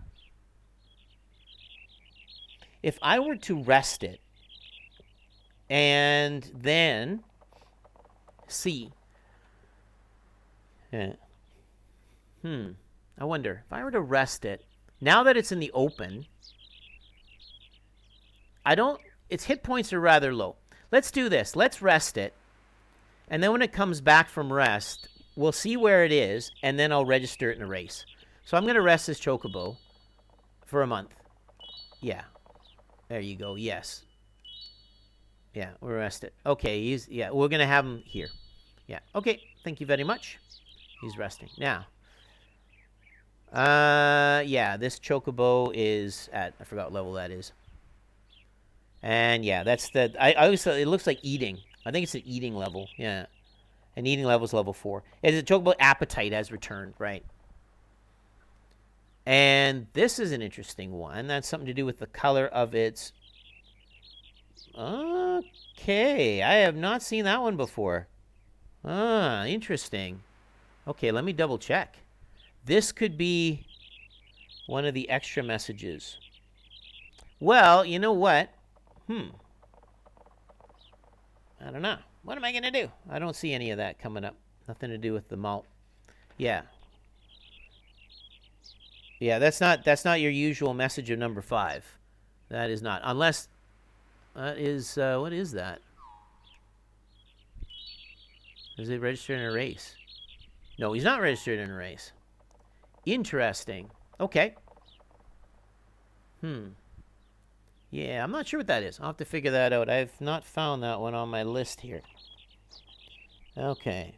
if I were to rest it and then see. I wonder if I were to rest it. Now that it's in the open, its hit points are rather low. Let's do this. Let's rest it. And then when it comes back from rest, we'll see where it is, and then I'll register it in a race. So I'm going to rest this Chocobo for a month. Yeah. There you go. Yes. Yeah, we'll rest it. Okay, yeah, we're going to have him here. Yeah. Okay, thank you very much. He's resting. Now, yeah, this Chocobo is at, I forgot what level that is. And yeah, that's the, I always thought it looks like eating. I think it's an eating level. Yeah. And eating level is level 4. It's a Chocobo appetite has returned, right? And this is an interesting one. That's something to do with the color of its... Okay, I have not seen that one before. Ah, interesting. Okay, let me double check. This could be one of the extra messages. Well, you know what? I don't know. What am I going to do? I don't see any of that coming up. Nothing to do with the malt. Yeah. Yeah, that's not your usual message of number 5. That is not. Unless that is what is that? Is it registered in a race? No, he's not registered in a race. Interesting. Okay. Yeah, I'm not sure what that is. I'll have to figure that out. I've not found that one on my list here. Okay.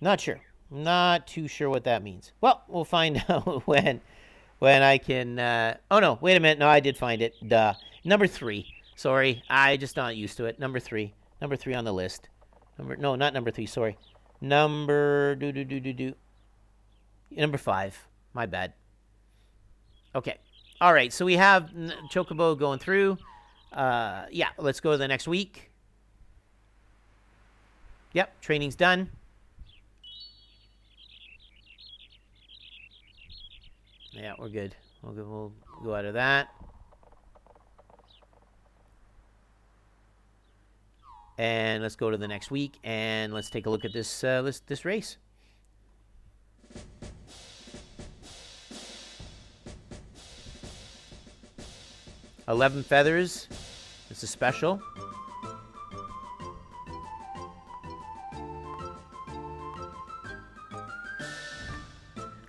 Not sure. Not too sure what that means. Well, we'll find out when I can... oh, no. Wait a minute. No, I did find it. Duh. Number 3. Sorry. I just not used to it. Number 3. Number 3 on the list. No, not number 3. Sorry. Number... Number 5. My bad. Okay. All right. So we have Chocobo going through. Yeah. Let's go to the next week. Yep. Training's done. Yeah, we're good. We'll go out of that. And let's go to the next week, and let's take a look at this this race. $11 feathers. It's a special.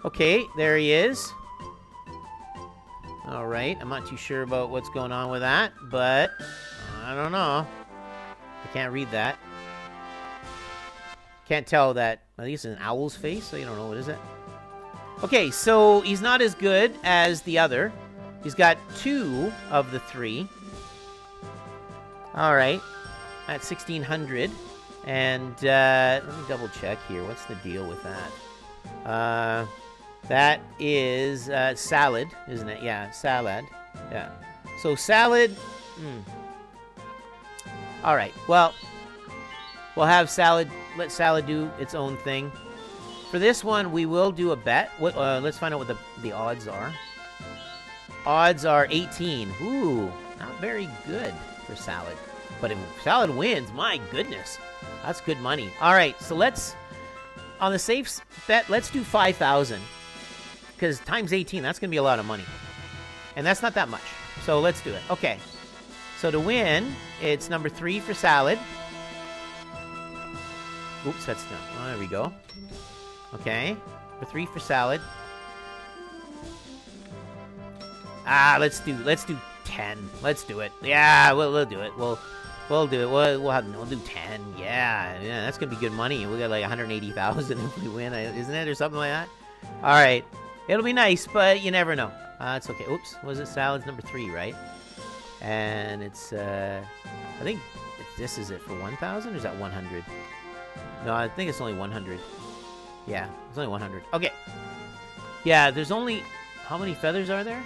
Okay, there he is. All right, I'm not too sure about what's going on with that, but I don't know. I can't read that. Can't tell that. I think it's an owl's face, so you don't know what is it. Okay, so he's not as good as the other. He's got 2 of the 3. All right, at 1,600, and let me double check here. What's the deal with that? That is salad, isn't it? Yeah, salad. Yeah. So salad. All right. Well, we'll have salad. Let salad do its own thing. For this one, we will do a bet. Let's find out what the odds are. Odds are 18. Ooh, not very good for salad. But if salad wins, my goodness, that's good money. All right. So let's, on the safe bet, let's do 5,000. Because times 18, that's going to be a lot of money. And that's not that much. So let's do it. Okay. So to win, it's number 3 for salad. Oops, that's no. Oh, there we go. Okay. Number 3 for salad. Let's do 10. Let's do it. Yeah, we'll do it. We'll do it. We'll do 10. Yeah, that's going to be good money. We'll get like 180,000 if we win, isn't it? Or something like that. All right. It'll be nice, but you never know. It's okay. Oops. Was it salad's number 3, right? And it's, I think this is it for 1,000, or is that 100? No, I think it's only 100. Yeah, it's only 100. Okay. Yeah, there's only, how many feathers are there?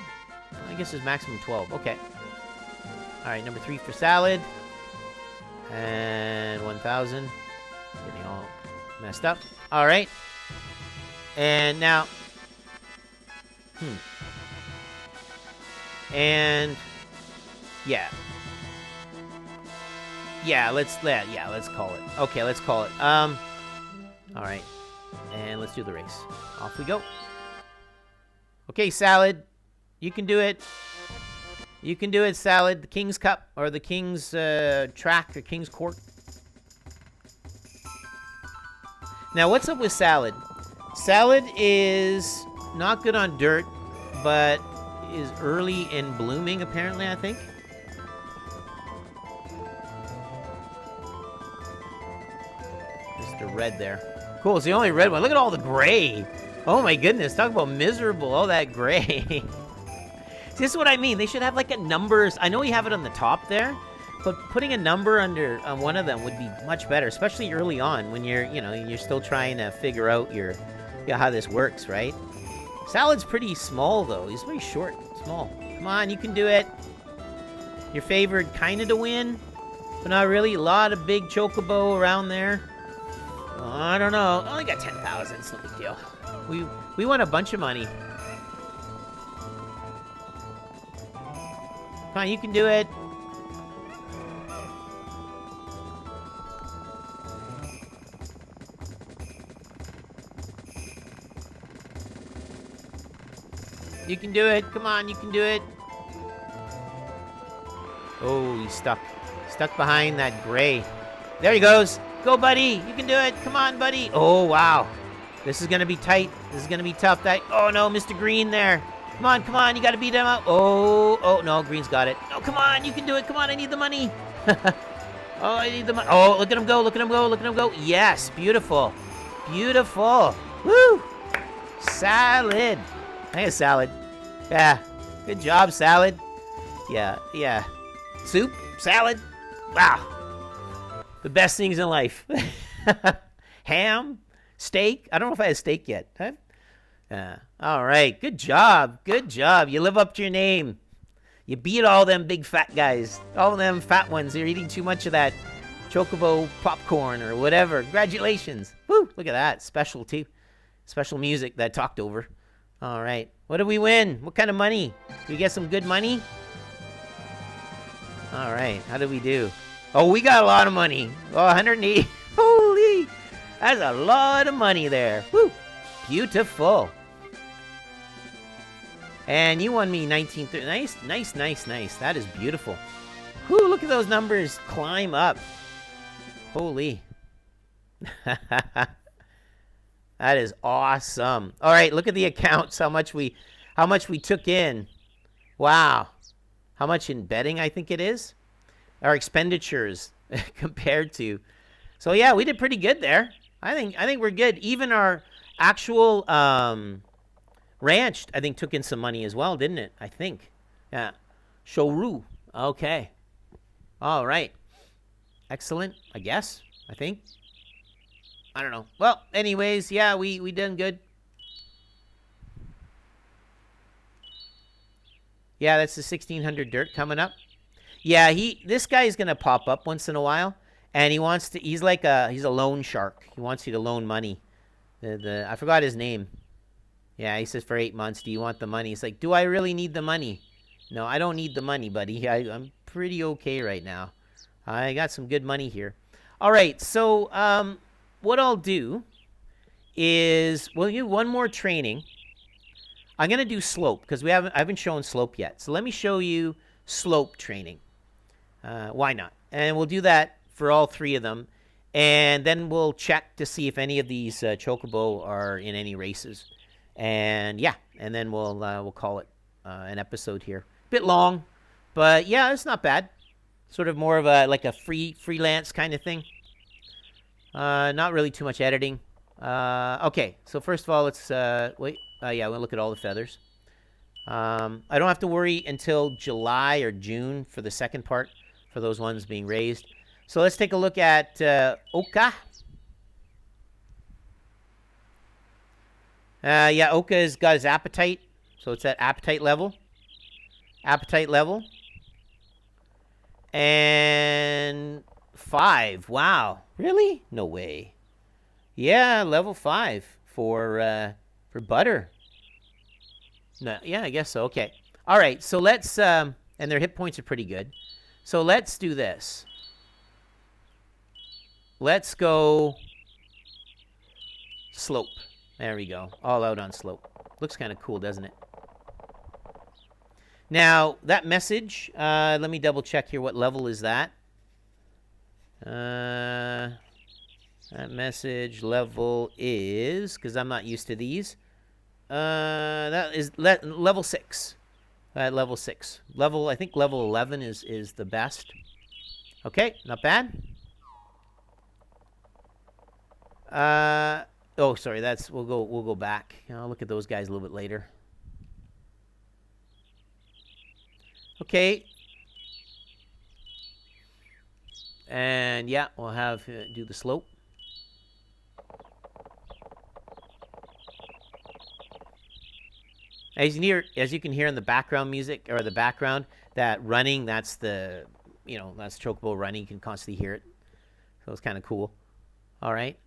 I guess there's maximum 12. Okay. All right, number 3 for salad. And 1,000. Getting all messed up. All right. And now... And yeah, let's call it. Okay, let's call it. All right, and let's do the race. Off we go. Okay, salad, you can do it. You can do it, salad. The King's Cup or the King's track or King's Court. Now, what's up with Salad? Salad is not good on dirt, but is early in blooming, apparently, I think. Just the red there. Cool, it's the only red one. Look at all the gray. Oh my goodness, talk about miserable, all that gray. See, this is what I mean. They should have like a numbers. I know you have it on the top there, but putting a number under on one of them would be much better, especially early on when you're, you're still trying to figure out how this works, right? Salad's pretty small though. He's very short, small. Come on, you can do it. You're favored kind of to win, but not really. A lot of big Chocobo around there. I don't know. I only got 10,000. It's no big deal. We won a bunch of money. Come on, you can do it. You can do it. Come on, you can do it. Oh, he's stuck. Stuck behind that gray. There he goes. Go, buddy. You can do it. Come on, buddy. Oh, wow. This is going to be tight. This is going to be tough. Oh, no, Mr. Green there. Come on, come on. You got to beat him up. Oh, no, Green's got it. No, come on. You can do it. Come on, I need the money. Oh, I need the money. Oh, look at him go. Look at him go. Look at him go. Yes, beautiful. Beautiful. Woo. Salad. I got salad. Yeah. Good job, salad. Yeah. Soup, salad. Wow. The best things in life. Ham, steak. I don't know if I had steak yet. Huh? All right. Good job. Good job. You live up to your name. You beat all them big fat guys. All them fat ones. They're eating too much of that Chocobo popcorn or whatever. Congratulations. Woo. Look at that. Special music that I talked over. All right. What did we win? What kind of money? Did we get some good money? All right. How did we do? Oh, we got a lot of money. Oh, 180. Holy. That's a lot of money there. Woo. Beautiful. And you won me 1930. Nice. That is beautiful. Whoo, look at those numbers climb up. Holy. That is awesome. All right, look at the accounts. How much we took in. Wow. How much in betting I think it is? Our expenditures compared to. So yeah, we did pretty good there. I think we're good. Even our actual ranch, I think, took in some money as well, didn't it? I think. Yeah. Shoru. Okay. All right. Excellent, I guess. I think. I don't know. Well, anyways, yeah, we done good. Yeah, that's the 1600 dirt coming up. Yeah, this guy is gonna pop up once in a while, and he's a loan shark. He wants you to loan money. I forgot his name. Yeah, he says for 8 months, do you want the money? He's like, do I really need the money? No, I don't need the money, buddy. I'm pretty okay right now. I got some good money here. All right, so what I'll do is we'll do one more training. I'm gonna do slope because I haven't shown slope yet. So let me show you slope training. Why not? And we'll do that for all three of them, and then we'll check to see if any of these Chocobo are in any races. And yeah, and then we'll call it an episode here. Bit long, but yeah, it's not bad. Sort of more of a freelance kind of thing. Not really too much editing. Okay, so first of all, let's wait. Yeah, we'll look at all the feathers. I don't have to worry until July or June for the second part for those ones being raised. So let's take a look at Oka. Yeah, Oka has got his appetite. So it's at appetite level. And 5. Wow. Really? No way. Yeah, level 5 for butter. No, yeah, I guess so. Okay. All right. So let's and their hit points are pretty good. So let's do this. Let's go slope. There we go. All out on slope. Looks kind of cool, doesn't it? Now, that message, let me double check here. What level is that? That message level is, because I'm not used to these, that is level 6. Level 6. I think level 11 is the best. Okay, not bad. Oh, sorry. We'll go back. I'll look at those guys a little bit later. Okay. And yeah, we'll have do the slope. As you can hear in the background music or the background, that running, that's that's Chocobo running. You can constantly hear it. So it's kind of cool. All right.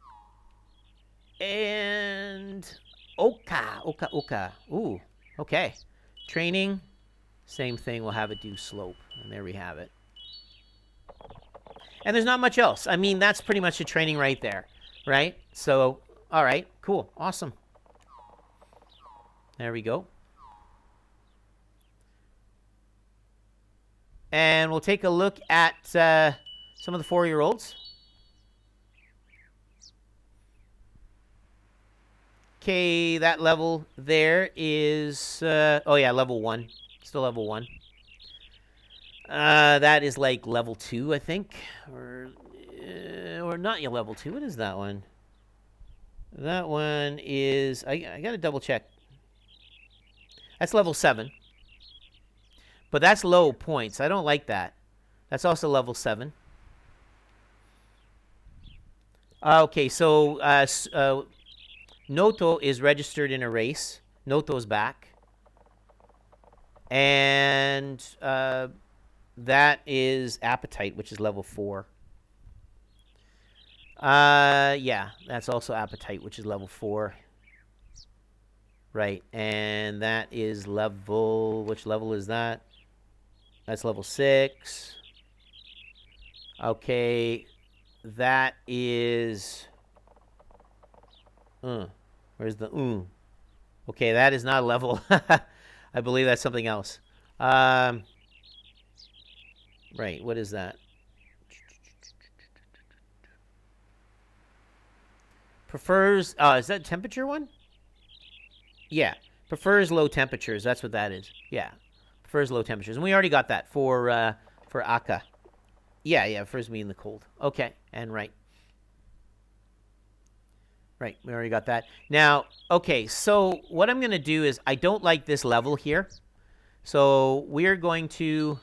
And Oka. Ooh, okay. Training, same thing. We'll have it do slope. And there we have it. And there's not much else. I mean, that's pretty much the training right there, right? So, all right, cool, awesome. There we go. And we'll take a look at some of the 4-year-olds. Okay, that level there is, oh yeah, level 1. Still level 1. That is like level 2, I think. Or not yet level 2. What is that one? That one is, I got to double check. That's level 7. But that's low points. I don't like that. That's also level 7. Okay, so Noto is registered in a race. Noto's back. And that is Appetite, which is level 4. Yeah, that's also Appetite, which is level 4. Right, and that is level... Which level is that? That's level 6. Okay, that is... Where's the... Okay, that is not a level. I believe that's something else. Right, what is that? Prefers... is that temperature one? Yeah. Prefers low temperatures. That's what that is. Yeah. Prefers low temperatures. And we already got that for Aka. Yeah, prefers me in the cold. Okay, and right. Right, we already got that. Now, okay, so what I'm going to do is I don't like this level here. So we're going to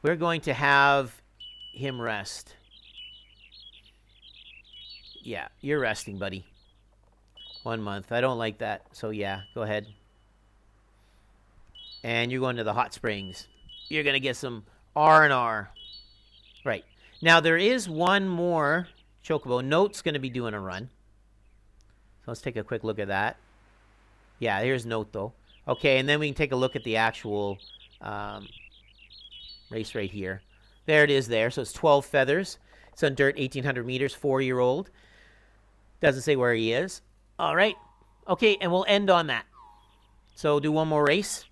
have him rest. Yeah, you're resting, buddy. 1 month. I don't like that. So yeah, go ahead. And you're going to the hot springs. You're going to get some R&R. Right. Now, there is one more Chocobo. Note's going to be doing a run. So let's take a quick look at that. Yeah, here's Note, though. Okay, and then we can take a look at the actual race right here. There it is there. So it's 12 feathers. It's on dirt, 1,800 meters, 4-year-old. Doesn't say where he is. All right. Okay, and we'll end on that. So do one more race.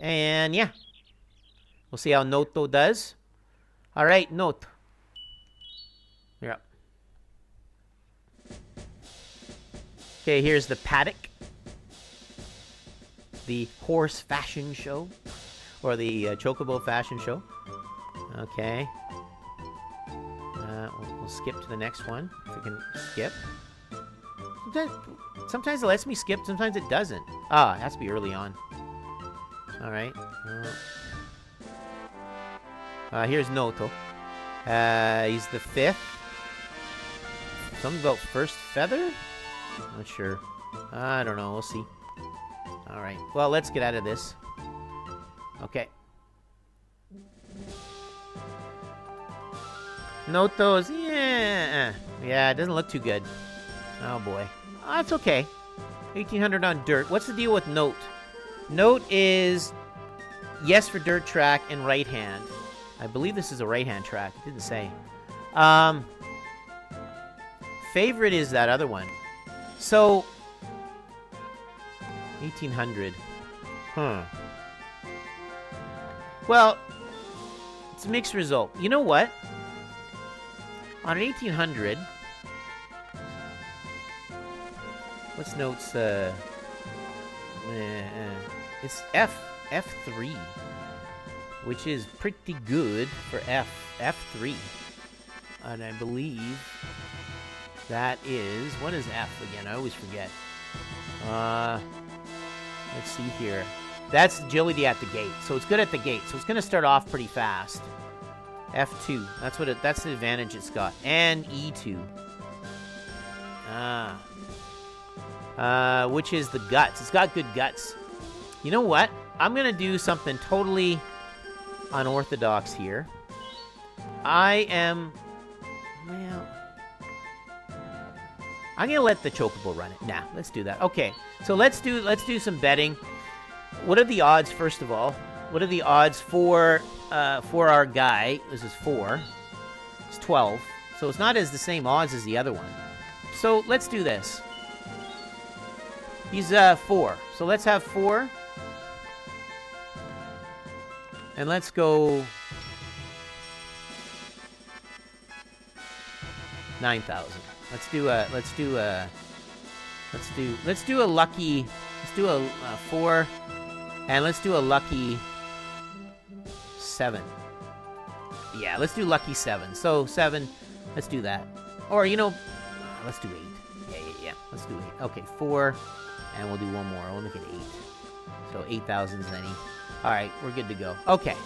And yeah, we'll see how Noto does. All right, Note. You're up. Okay, here's the paddock. The horse fashion show. Or the Chocobo fashion show. Okay. We'll skip to the next one. If we can skip. Sometimes it lets me skip, sometimes it doesn't. Ah, it has to be early on. All right. Here's Noto. He's the 5th. Something about first feather? Not sure. I don't know. We'll see. All right. Well, let's get out of this. Okay. Noto's, yeah. Yeah, it doesn't look too good. Oh, boy. Oh, that's okay. 1,800 on dirt. What's the deal with Note? Note is yes for dirt track and right hand. I believe this is a right hand track. It didn't say. Favorite is that other one. So, 1,800. Huh. Well, it's a mixed result. You know what? On an 1,800, What's notes? It's F3, which is pretty good for F3. And I believe that is, what is F again? I always forget. Let's see here. That's agility at the gate. So it's good at the gate. So it's going to start off pretty fast. F2. That's the advantage it's got. And E2. Which is the guts. It's got good guts. You know what? I'm going to do something totally unorthodox here. I'm going to let the Chocobo run it. Nah, let's do that. Okay. So let's do some betting. What are the odds, first of all? What are the odds for our guy? This is 4. It's 12. So it's not as the same odds as the other one. So let's do this. He's 4. So let's have 4. And let's go 9,000. Let's do a lucky. Let's do a 4, and let's do a lucky 7. Yeah, let's do lucky 7. So 7. Let's do that. Or let's do 8. Yeah. Let's do 8. Okay, 4, and we'll do one more. We'll make it 8. So 8,000 Zenny. All right, we're good to go. Okay.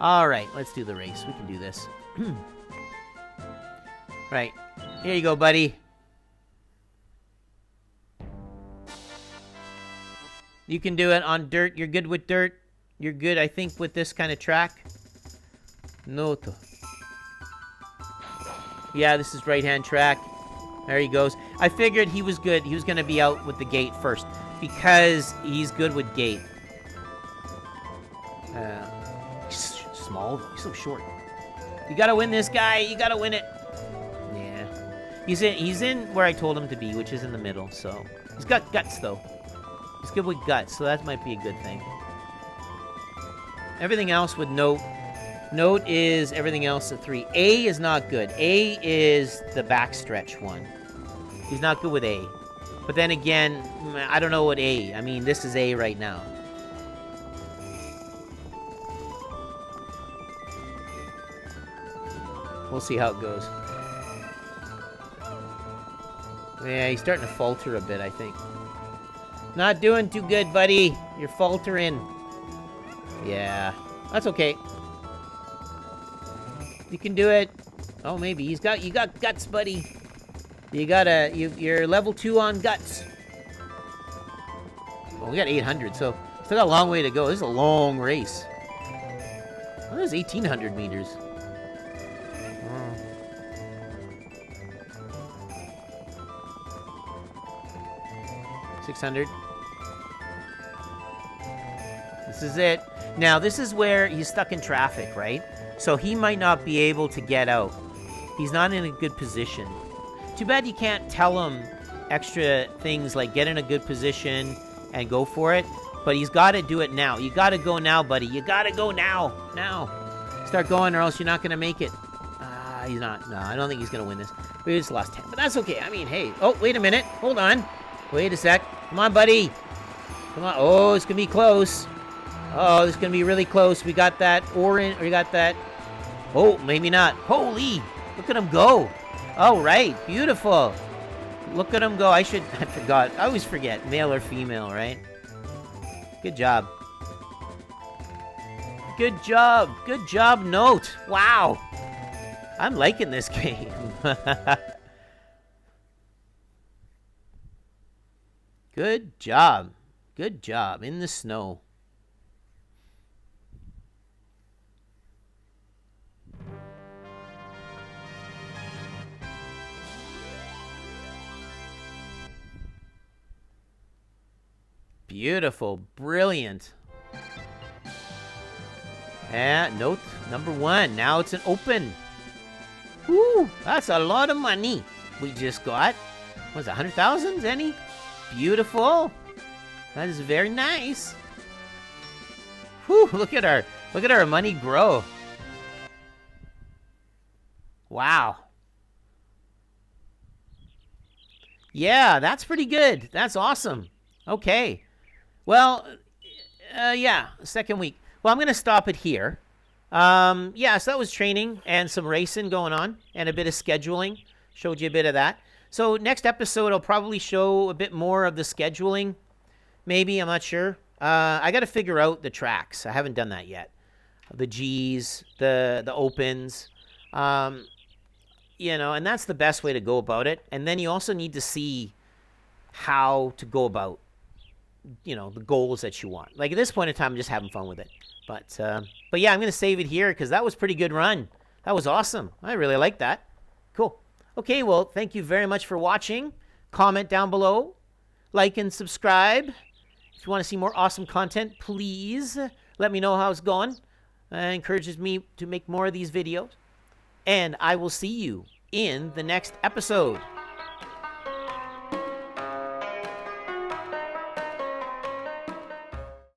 All right, let's do the race. We can do this. Right. Here you go, buddy. You can do it on dirt. You're good with dirt. You're good, I think, with this kind of track. Noto. Yeah, this is right-hand track. There he goes. I figured he was good. He was going to be out with the gate first because he's good with gate. He's small. He's so short. You got to win this guy. You got to win it. Yeah. He's in where I told him to be, which is in the middle. So he's got guts, though. He's good with guts, so that might be a good thing. Everything else with note. Note is everything else at 3. A is not good. A is the backstretch one. He's not good with A. But then again, I don't know what A. I mean, this is A right now. We'll see how it goes. Yeah, he's starting to falter a bit, I think. Not doing too good, buddy. You're faltering. Yeah, that's okay. You can do it. Oh, maybe you got guts, buddy. You're level 2 on guts. Well, we got 800, so still got a long way to go. This is a long race. Oh, there's 1,800 meters. 600. This is it. Now, this is where he's stuck in traffic, right? So he might not be able to get out. He's not in a good position. Too bad you can't tell him extra things like get in a good position and go for it. But he's got to do it now. You got to go now, buddy. You got to go now. Now. Start going or else you're not going to make it. He's not. No, I don't think he's going to win this. We just lost 10. But that's okay. I mean, hey. Oh, wait a minute. Hold on. Wait a sec. Come on, buddy. Come on. Oh, it's going to be close. Oh, this is going to be really close. We got that orange. We got that. Oh, maybe not. Holy. Look at him go. All right. Beautiful. Look at him go. I forgot. I always forget. Male or female, right? Good job. Good job. Good job, Note. Wow. I'm liking this game. Good job. Good job. In the snow. Beautiful. Brilliant. And note number 1. Now it's an open. Woo! That's a lot of money we just got. What is it, 100,000, Zenny? Beautiful. That is very nice. Whew, look at our money grow. Wow. Yeah, that's pretty good. That's awesome. Okay. Well, yeah, second week. Well, I'm going to stop it here. Yeah, so that was training and some racing going on and a bit of scheduling. Showed you a bit of that. So next episode, I'll probably show a bit more of the scheduling. Maybe, I'm not sure. I got to figure out the tracks. I haven't done that yet. The G's, the opens, you know, and that's the best way to go about it. And then you also need to see how to go about, you know, the goals that you want. Like at this point in time, I'm just having fun with it. But yeah, I'm going to save it here because that was a pretty good run. That was awesome. I really like that. Cool. Okay, well, thank you very much for watching. Comment down below. Like and subscribe. If you want to see more awesome content, please let me know how it's going. It encourages me to make more of these videos. And I will see you in the next episode.